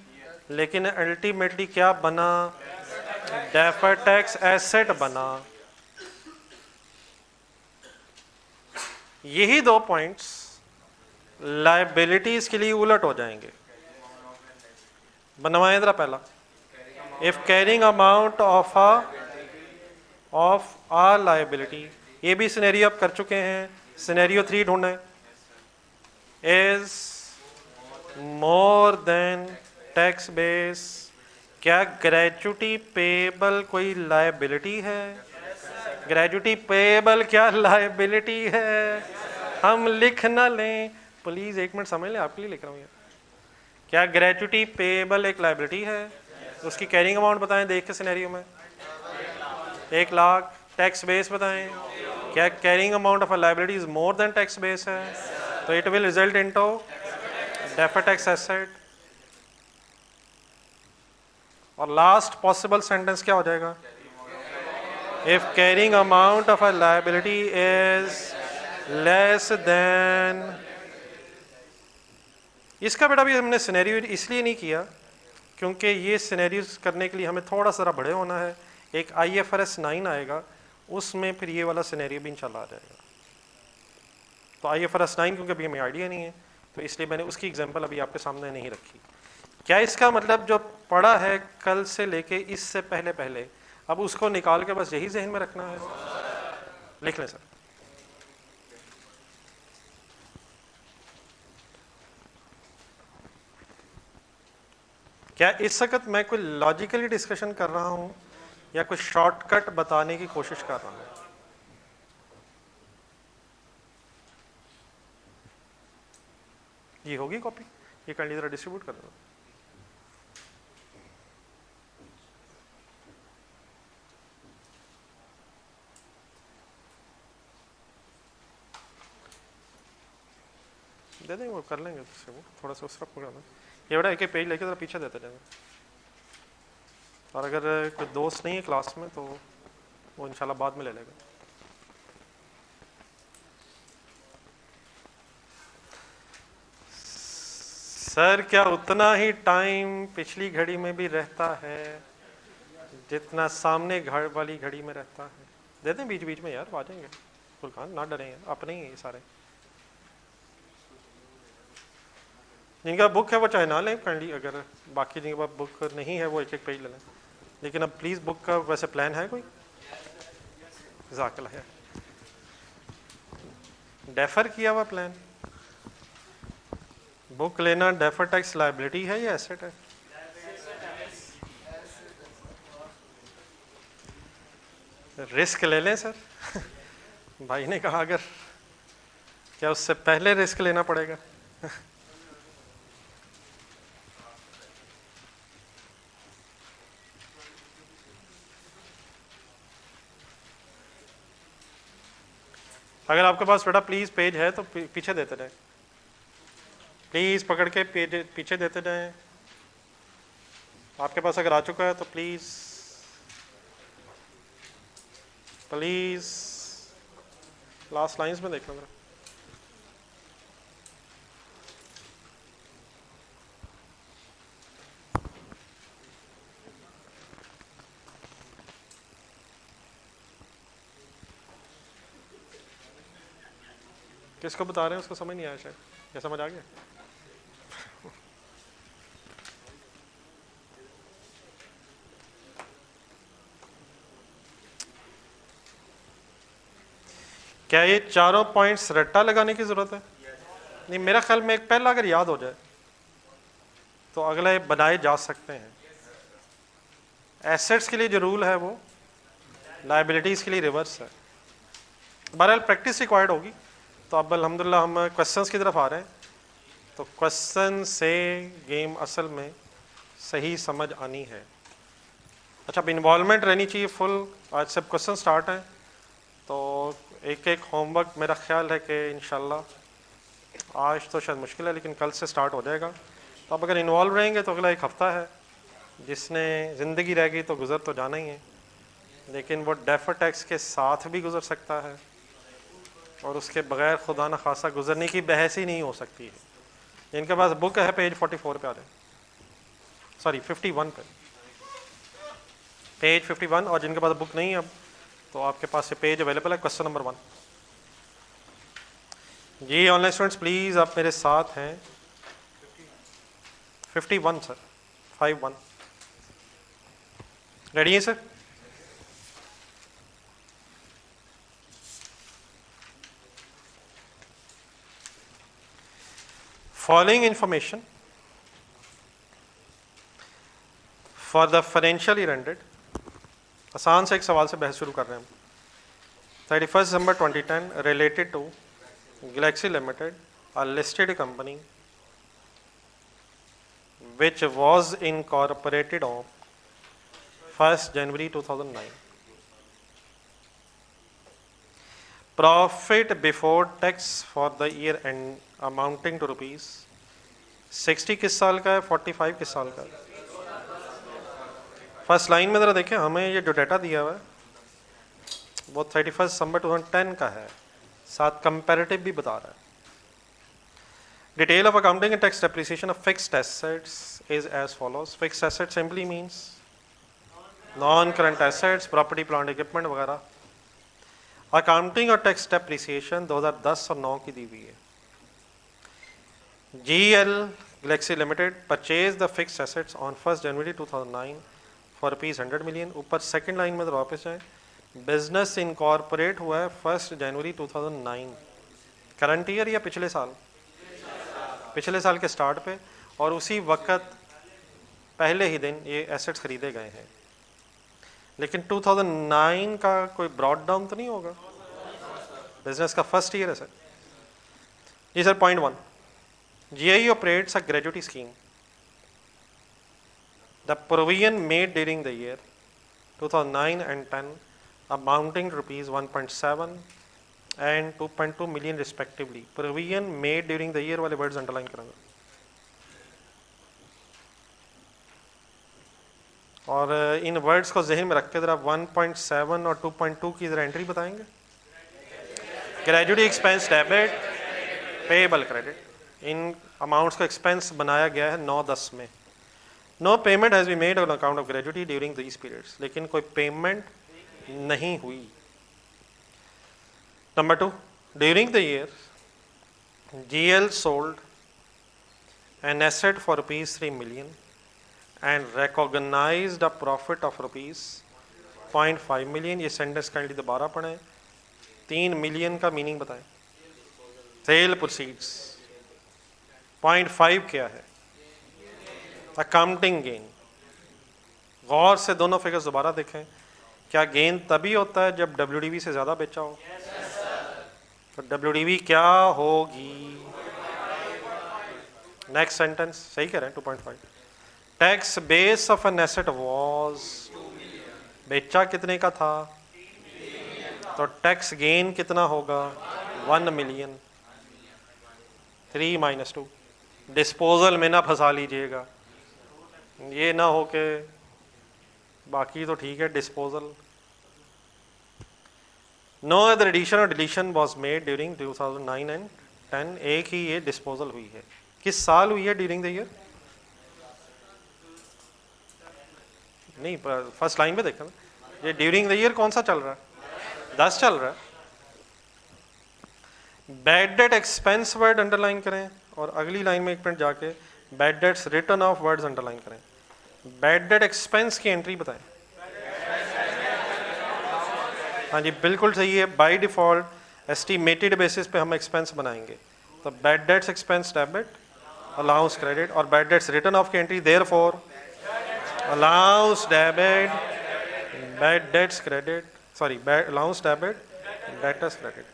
लेकिन अल्टीमेटली क्या बना? डेफर्ड टैक्स एसेट बना। यही दो पॉइंट्स लायबिलिटीज के लिए उलट हो जाएंगे। बनवाएं जरा पहला। If carrying amount of a liability, ये भी सिनेरियो आप कर चुके हैं, सिनेरियो 3 ढूंढें। Is more than tax base, क्या ग्रेजुटी पेएबल कोई लायबिलिटी है? ग्रेजुटी पेएबल क्या लायबिलिटी है? हम लिख ना लें प्लीज, 1 मिनट समझ लें, आपके लिए लिख रहा हूँ। क्या ग्रेजुटी पेएबल एक लायबिलिटी है? उसकी कैरिंग अमाउंट बताएं देख के सिनेरियो में। 1 लाख। टैक्स बेस बताएं। क्या carrying amount of a liability is more than tax base है? तो it will result into deferred tax asset. और लास्ट पॉसिबल सेंटेंस क्या हो जाएगा? If carrying amount of a liability is less than. इसका बेटा भी हमने सिनेरियो इसलिए नहीं किया क्योंकि ये सिनेरियोज करने के लिए हमें थोड़ा सा बड़े होना है। एक IFRS 9 आएगा, उसमें फिर ये वाला सिनेरियो भी इंशाल्लाह आ जाएगा। तो IFRS 9 क्योंकि अभी हमें आइडिया नहीं है, तो इसलिए मैंने उसकी एग्जांपल अभी आपके सामने नहीं रखी। क्या इसका मतलब जो पढ़ा है कल से लेके इससे पहले पहले, अब उसको निकाल के बस यही जहन में रखना है? लिख लें सर। क्या इस वक्त मैं कोई लॉजिकली डिस्कशन कर रहा हूं या कुछ शॉर्टकट बताने की कोशिश कर रहा हूं? ये होगी कॉपी, ये कर लीजिए, डिस्ट्रीब्यूट कर दो। दे देंगे, वो कर लेंगे उससे, वो थोड़ा सा उसका पकड़ा दो। ये बड़ा एक पेज लेके जरा पीछे देते जाएंगे। और अगर कोई दोस्त नहीं है क्लास में तो वो इंशाल्लाह बाद में ले लेगा। सर क्या उतना ही टाइम पिछली घड़ी में भी रहता है जितना सामने घर वाली घड़ी में रहता है? दे दें बीच बीच में यार, आ जाएंगे। फुलखान ना डरें यार, अपने ही सारे। जिनका बुक है वो चाहे ना लें काइंडली, अगर बाकी जिनके पास बुक नहीं है वो एक एक पेज ले लें। लेकिन अब प्लीज़ बुक का वैसे प्लान है कोई? जाकिला है डेफर किया हुआ प्लान? बुक लेना डेफर टैक्स लायबिलिटी है या एसेट है? रिस्क ले लें सर। भाई ने कहा अगर, क्या उससे पहले रिस्क लेना पड़ेगा? अगर आपके पास बेटा प्लीज पेज है तो पीछे देते जाए, प्लीज पकड़ के पेज पीछे देते जाएं। आपके पास अगर आ चुका है तो प्लीज प्लीज लास्ट लाइंस में देख लो जरा। किसको बता रहे हैं उसको समझ नहीं आया शायद, क्या समझ आ गया? क्या ये चारों पॉइंट्स रट्टा लगाने की जरूरत है? नहीं, मेरा ख्याल में एक पहला अगर याद हो जाए तो अगले बनाए जा सकते हैं। एसेट्स के लिए जो रूल है वो लायबिलिटीज के लिए रिवर्स है। बहरहाल प्रैक्टिस रिक्वायर्ड होगी। तो अब अल्हम्दुलिल्लाह हम क्वेश्चंस की तरफ आ रहे हैं। तो क्वेश्चन से गेम असल में सही समझ आनी है। अच्छा, अब इन्वॉल्वमेंट रहनी चाहिए फुल। आज सब क्वेश्चन स्टार्ट हैं तो एक एक होमवर्क मेरा ख्याल है कि इंशाल्लाह आज तो शायद मुश्किल है लेकिन कल से स्टार्ट हो जाएगा। तो अब अगर इन्वॉल्व रहेंगे तो अगला एक हफ़्ता है, जिसने ज़िंदगी रह गई तो गुज़र तो जाना ही है, लेकिन वो डेफर टैक्स के साथ भी गुज़र सकता है और उसके बगैर खुदा न खासा गुजरने की बहस ही नहीं हो सकती है। जिनके पास बुक है पेज 44 पे आ जाए, सॉरी 51 पे, पेज 51। और जिनके पास बुक नहीं है अब, तो आपके पास ये पेज अवेलेबल है, क्वेश्चन नंबर 1। जी ऑनलाइन स्टूडेंट्स प्लीज आप मेरे साथ हैं। 51 सर, 51 रेडी है sir? Following information for the financial year ended, आसान से एक सवाल से बहस शुरू कर रहे हैं हम। 31 December 2010 related to Galaxy Limited, a listed company which was incorporated on 1st January 2009. Profit before tax for the year and amounting to rupees 60 किस साल का है, 45 किस साल का है? फर्स्ट लाइन में ज़रा देखें, हमें ये जो डाटा दिया हुआ है वो 31 December 2010 का है, साथ कंपैरेटिव भी बता रहा है। Detail of accounting and tax depreciation of fixed assets is as follows. Fixed assets simply means non-current assets, property, plant, equipment वगैरह। अकाउंटिंग और टैक्स डेप्रिसिएशन 2010 और 9 की दी हुई है। GL Galaxy Limited purchase the fixed assets on 1st January 2009 for ₹100 million। ऊपर second line में वापस जाए, बिजनेस इनकॉर्पोरेट हुआ है 1st January 2009, करंट ईयर या पिछले साल? पिछले साल के स्टार्ट पे, और उसी वक्त पहले ही दिन ये एसेट्स खरीदे गए हैं। लेकिन 2009 का कोई ब्रॉड डाउन तो नहीं होगा, बिजनेस का फर्स्ट ईयर है सर। जी sir, point 1, GIE operates a gratuity scheme. The provision made during the year 2009 and 10 amounting rupees 1.7 and 2.2 million respectively। Provision made during the year वाले वर्ड्स अंडरलाइन करूंगा। और इन words को जहन में रख के जरा 1.7 और 2.2 की जरा एंट्री बताएंगे। Gratuity expense debit, payable credit. इन अमाउंट्स को एक्सपेंस बनाया गया है 9-10 में। No payment has been made on account of gratuity during these periods, लेकिन कोई पेमेंट नहीं हुई। Number 2, during the year GL sold an asset for ₹3 million and recognized a profit of ₹0.5 million। ये सेंटेंस काइंडली दोबारा पढ़ें। 3 million का meaning बताएं। Cell proceeds. 0.5 क्या है? Accounting gain. गौर से दोनों फिगर्स दोबारा देखें। क्या गेन तभी होता है जब WDV से ज्यादा बेचा हो? तो WDV क्या होगी? नेक्स्ट सेंटेंस सही कह रहे हैं, 2.5। Tax base of an asset was, बेचा कितने का था? तो टैक्स गेन कितना होगा? 1 million। 3 - 2, डिस्पोजल में ना फंसा लीजिएगा, ये ना हो के बाकी तो ठीक है। डिस्पोजल, नो अदर एडिशन और deletion was made during 2009 and 10। एक ही ये डिस्पोजल हुई है। किस साल हुई है ड्यूरिंग द ईयर? नहीं, फर्स्ट लाइन में देखा ना, ये ड्यूरिंग द ईयर कौन सा चल रहा है? 10 चल रहा है। Bad debt expense word underline करें, और अगली लाइन में एक मिनट जाके bad debts return of words underline करें। बैड डेट एक्सपेंस की एंट्री बताएं। हाँ जी बिल्कुल सही है। बाय डिफॉल्ट एस्टिमेटेड बेसिस पे हम एक्सपेंस बनाएंगे, तो bad debts expense debit, allowance credit, और बैड डेट्स रिटर्न ऑफ की entry therefore allowance debit, bad debts credit, sorry allowance debit, debtors credit.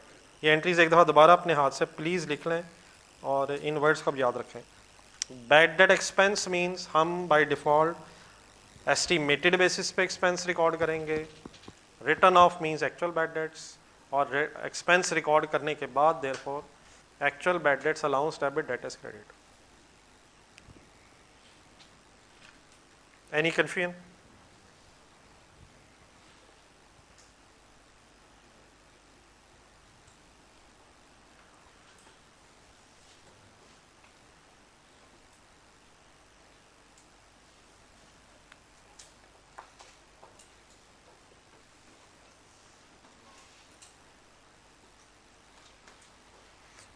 ये एंट्रीज एक दफ़ा दोबारा अपने हाथ से प्लीज़ लिख लें और इन वर्ड्स को याद रखें। बैड डेट एक्सपेंस मीन्स हम बाय डिफ़ॉल्ट एस्टिमेटेड बेसिस पे एक्सपेंस रिकॉर्ड करेंगे। Written off means actual bad debts, और एक्सपेंस रिकॉर्ड करने के बाद therefore actual bad debts, allowance debit, debtors credit. Any confusion?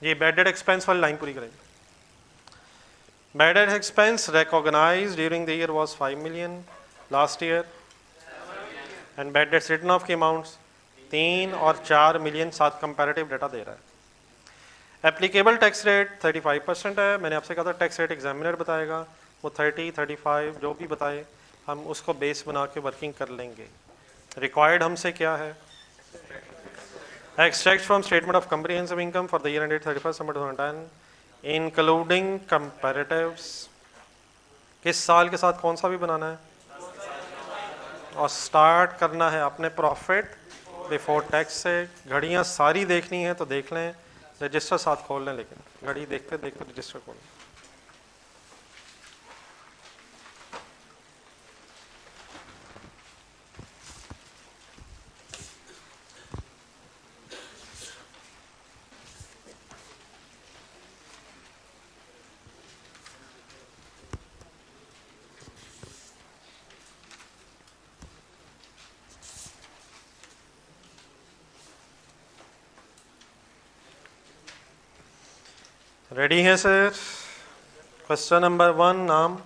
जी बैड डेट एक्सपेंस वाली line पूरी करेंगे। Bad debt expense recognise during the year was 5 million last year, and bad debts written off के amounts 3 और 4 million, साथ comparative data दे रहा है। Applicable tax rate 35% है। मैंने आपसे कहा था टैक्स रेट एग्जामिनर बताएगा, वो 30, 35 जो भी बताए हम उसको बेस बना के वर्किंग कर लेंगे। रिक्वायर्ड हमसे क्या है? Extract from statement of comprehensive income for the year ended 31 December 2010 including comparatives. किस साल के साथ कौन सा भी बनाना है, और स्टार्ट करना है अपने प्रॉफिट बिफोर टैक्स से। घड़ियाँ सारी देखनी है तो देख लें, रजिस्टर साथ खोल लें, लेकिन घड़ी देखते देखते रजिस्टर खोल लें। रेडी है सर? क्वेश्चन नंबर 1, नाम?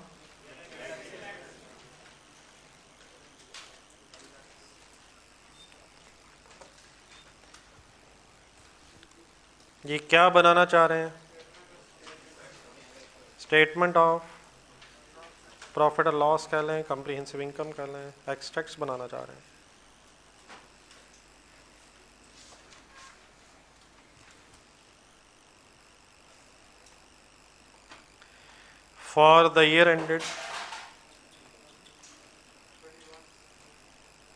ये क्या बनाना चाह रहे हैं? स्टेटमेंट ऑफ प्रॉफिट और लॉस कह लें, कम्प्रिहेंसिव इनकम कह लें, एक्सट्रैक्ट्स बनाना चाह रहे हैं। For the year ended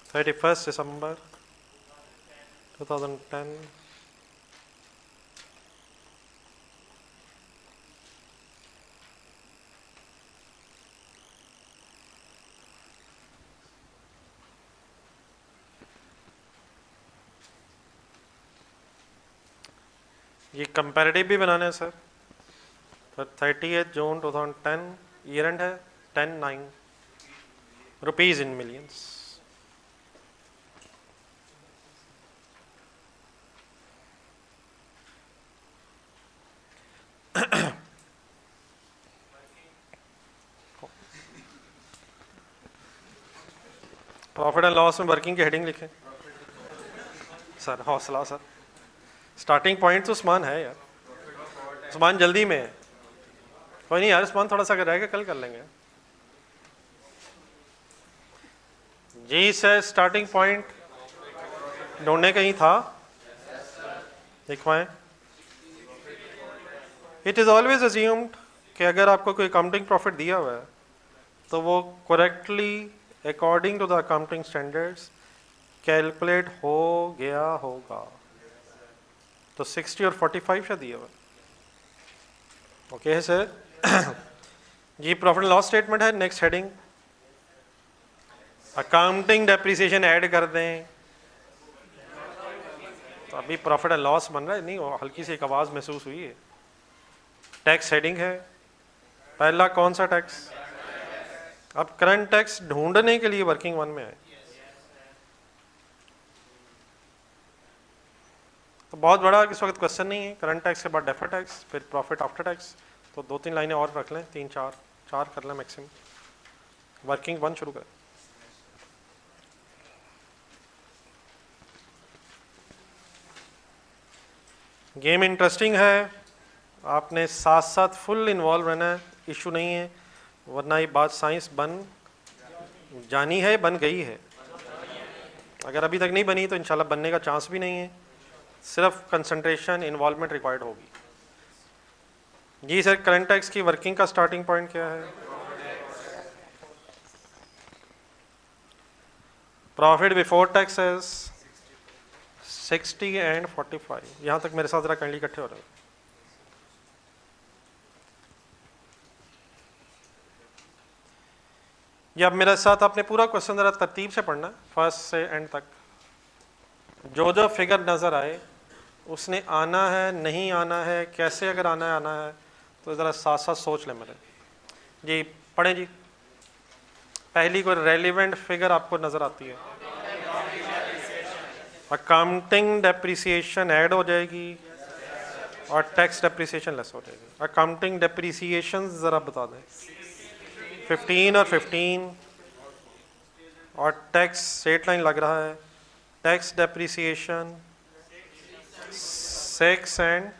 31 December 2010, ये कंपैरेटिव भी बनाना है सर। तो 30 June 2010 ईयर एंड है, 10/9 rupees in millions. Profit and loss में वर्किंग की हेडिंग लिखें सर। हौसला सर, स्टार्टिंग पॉइंट तो उस्मान है यार, उस्मान जल्दी में है। कोई नहीं यार, उस्मान थोड़ा सा अगर रहेगा कल कर लेंगे। जी सर, स्टार्टिंग पॉइंट ढूंढने कहीं था, लिखवाएं। इट इज़ ऑलवेज अज्यूम्ड कि अगर आपको कोई अकाउंटिंग प्रॉफिट दिया हुआ है तो वो correctly according to the accounting standards calculate हो गया होगा। तो 60 और 45 शायद दिया हुआ। ओके है सर। जी प्रॉफिट एंड लॉस स्टेटमेंट है, next heading accounting depreciation add कर दें। तो अभी प्रॉफिट एंड लॉस बन रहा है, नहीं वो हल्की सी एक आवाज़ महसूस हुई है। टैक्स हेडिंग है, पहला कौन सा टैक्स? अब करंट टैक्स ढूंढने के लिए वर्किंग 1 में आए तो बहुत बड़ा इस वक्त क्वेश्चन नहीं है। करंट टैक्स के बाद डेफर्ड टैक्स, फिर प्रॉफिट आफ्टर टैक्स। तो 2-3 लाइनें और रख लें, 3-4 कर लें मैक्सिमम। वर्किंग 1 शुरू करें। गेम इंटरेस्टिंग है, आपने साथ साथ फुल इन्वॉल्व रहना है, इशू नहीं है, वरना ये बात साइंस बन जानी है, बन गई है। अगर अभी तक नहीं बनी तो इंशाल्लाह बनने का चांस भी नहीं है, सिर्फ कंसंट्रेशन इन्वॉल्वमेंट रिक्वायर्ड होगी। जी सर, करंट टैक्स की वर्किंग का स्टार्टिंग पॉइंट क्या है? प्रॉफिट बिफोर टैक्स है 60 एंड 45। यहाँ तक मेरे साथ ज़रा काइंडली इकट्ठे हो रहे हैं। ये अब मेरे साथ आपने पूरा क्वेश्चन ज़रा तरतीब से पढ़ना, फर्स्ट से एंड तक। जो जो फिगर नज़र आए उसने आना है, नहीं आना है, कैसे अगर आना है तो ज़रा साथ साथ सोच लें मेरे। जी पढ़ें जी। पहली कोई रेलिवेंट फिगर आपको नज़र आती है? अकाउंटिंग डेप्रिसिएशन ऐड हो जाएगी, और टैक्स डेप्रिसिएशन लेस हो जाएगी। अकाउंटिंग डेप्रिसिएशन ज़रा बता दें। 15 और 15 और टैक्स स्ट्रेट लाइन लग रहा है। Tax depreciation 6 and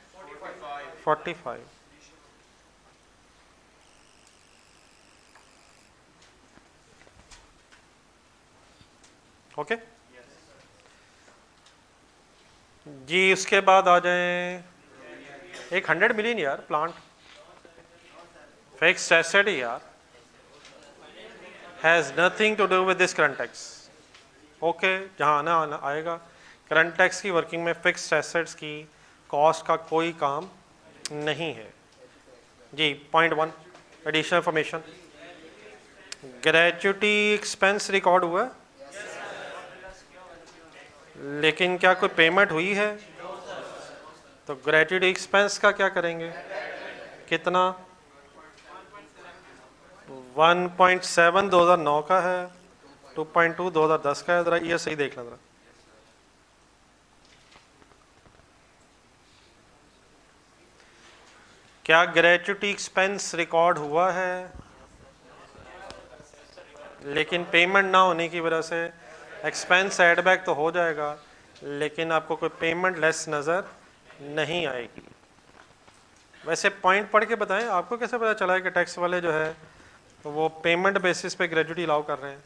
45। ओके जी, उसके बाद आ जाएं एक 100 मिलियन यार प्लांट फिक्स्ड एसेट यार, has nothing to do with this current tax. Okay, जहाँ आना आएगा। करंट टैक्स की वर्किंग में फिक्स्ड एसेट्स की कॉस्ट का कोई काम नहीं है जी। Point 1 additional information, gratuity expense record हुआ है, लेकिन क्या कोई पेमेंट हुई है? तो ग्रेच्युटी एक्सपेंस का क्या करेंगे? कितना? 1.7 2009 का है, 2.2 2010 का है। ज़रा ये सही देख लें ज़रा। क्या ग्रेच्युटी एक्सपेंस रिकॉर्ड हुआ है, लेकिन पेमेंट ना होने की वजह से एक्सपेंस एड बैक तो हो जाएगा, लेकिन आपको कोई पेमेंट लेस नज़र नहीं आएगी। वैसे पॉइंट पढ़ के बताएं, आपको कैसे पता चला है कि टैक्स वाले जो है तो वो पेमेंट बेसिस पे ग्रेच्युटी अलाउ कर रहे हैं?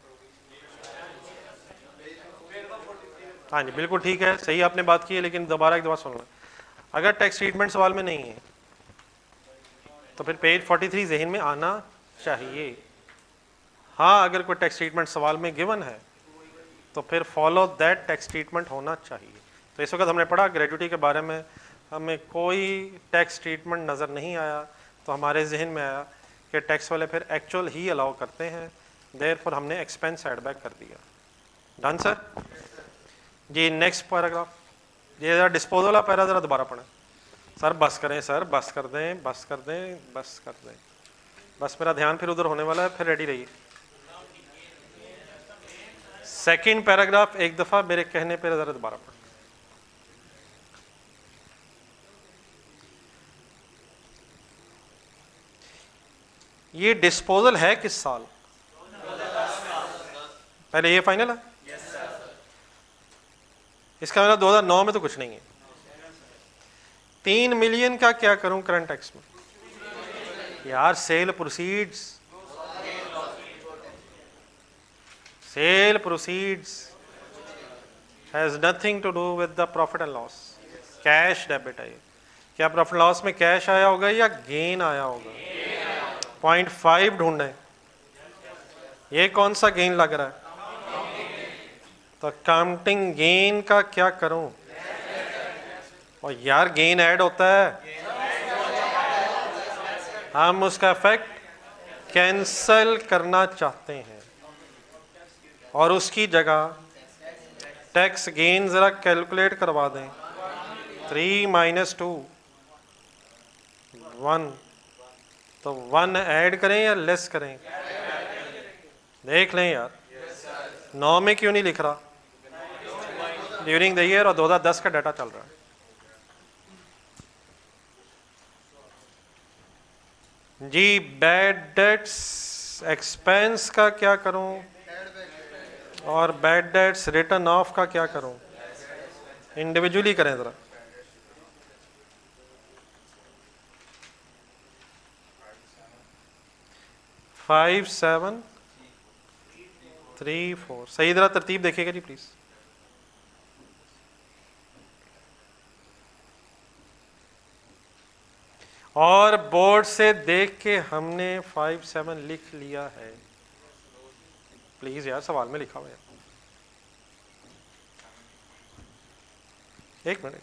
हाँ जी, बिल्कुल ठीक है, सही आपने बात की है, लेकिन दोबारा एक दफ़ा सुन लें। अगर टैक्स ट्रीटमेंट सवाल में नहीं है तो फिर पेज 43 जहन में आना चाहिए। हाँ, अगर कोई टैक्स ट्रीटमेंट सवाल में गिवन है तो फिर फॉलो दैट टैक्स ट्रीटमेंट होना चाहिए। तो इस वक्त हमने पढ़ा ग्रेच्युटी के बारे में, हमें कोई टैक्स ट्रीटमेंट नज़र नहीं आया, तो हमारे जहन में आया कि टैक्स वाले फिर एक्चुअल ही अलाउ करते हैं, देयरफॉर हमने एक्सपेंस एड बैक कर दिया। डन सर जी। नेक्स्ट पैराग्राफ, ये ज़रा डिस्पोजल वाला पैरा ज़रा दोबारा पढ़ें। सर बस करें, सर बस कर दें, बस कर दें, बस कर दें, बस मेरा ध्यान फिर उधर होने वाला है, फिर रेडी रहिए। सेकंड पैराग्राफ एक दफ़ा मेरे कहने पर ज़रा दोबारा पढ़ें। ये डिस्पोजल है किस साल? पहले ये फाइनल है, इसका मतलब 2009 में तो कुछ नहीं है। 3 मिलियन का क्या करूं करंट टैक्स में? यार sale proceeds, sale proceeds has nothing to do with the profit and loss. Cash debit है। क्या प्रॉफिट लॉस में कैश आया होगा या गेन आया होगा? 0.5 ढूंढें, ये कौन सा गेन लग रहा है? तो अकाउंटिंग गेन का क्या करूं? और यार गेन ऐड होता है, हम उसका इफेक्ट कैंसल करना चाहते हैं और उसकी जगह टैक्स गेन जरा कैलकुलेट करवा दें। 3 - 2 1, तो 1 ऐड करें या लेस करें? देख लें यार, 9 में क्यों नहीं लिख रहा? ड्यूरिंग द ईयर और 2010 का डाटा चल रहा है। जी बैड डेट्स एक्सपेंस का क्या करूं और बैड डेट्स रिटर्न ऑफ का क्या करूं? इंडिविजुअली करें जरा। फाइव 7 3 4 सही जरा तरतीब देखिएगा जी प्लीज। और बोर्ड से देख के हमने 5 7 लिख लिया है। प्लीज यार सवाल में लिखा हुआ है। एक मिनट,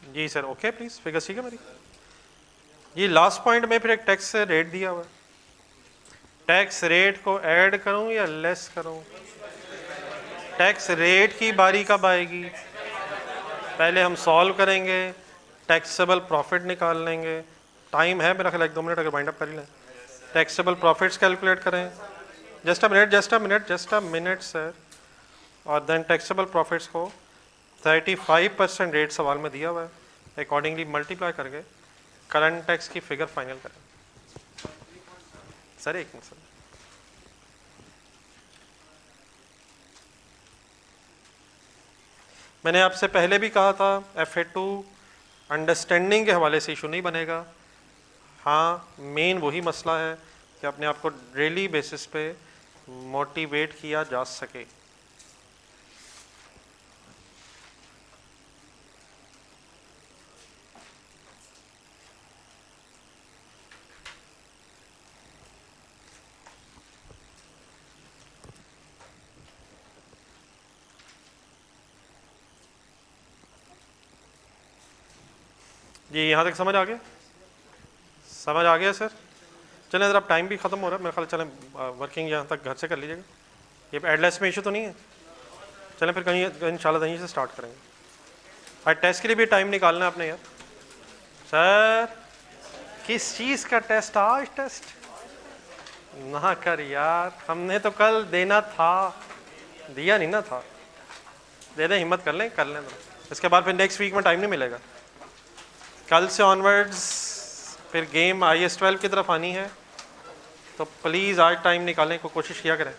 जी सर। ओके प्लीज फिगर ठीक है मेरी। ये लास्ट पॉइंट में फिर एक टैक्स रेट दिया हुआ है, टैक्स रेट को ऐड करूं या लेस करूं? टैक्स रेट की बारी कब आएगी? पहले हम सॉल्व करेंगे, टैक्सेबल प्रॉफिट निकाल लेंगे। टाइम है मेरा ख्याल 1-2 मिनट, अगर वाइंड अप कर ही लें। टैक्सेबल प्रॉफिट्स कैलकुलेट करें। Just a minute sir. और देन टैक्सेबल प्रॉफिट्स को 35% रेट सवाल में दिया हुआ है, अकॉर्डिंगली मल्टीप्लाई करके करंट टैक्स की फिगर फाइनल करें। सर एक मिनट सर, मैंने आपसे पहले भी कहा था FA2 अंडरस्टैंडिंग के हवाले से इशू नहीं बनेगा। हाँ, मेन वही मसला है कि अपने आप को डेली बेसिस पे मोटिवेट किया जा सके। जी यहाँ तक समझ आ गया? समझ आ गया सर? चलें ज़रा, टाइम भी ख़त्म हो रहा है मेरे ख्याल, चलें वर्किंग यहाँ तक घर से कर लीजिएगा। ये एडलेस में इशू तो नहीं है? चलें फिर कहीं इंशाल्लाह कहीं से स्टार्ट करेंगे। और टेस्ट के लिए भी टाइम निकालना है आपने यार। सर किस चीज़ का टेस्ट? आज टेस्ट ना कर यार, हमने तो कल देना था, दिया नहीं ना था। दे दें, हिम्मत कर लें इसके बाद फिर नेक्स्ट वीक में टाइम नहीं मिलेगा। कल से ऑनवर्ड्स फिर गेम IS-12 की तरफ आनी है, तो प्लीज़ आज टाइम निकालने की कोशिश किया करें।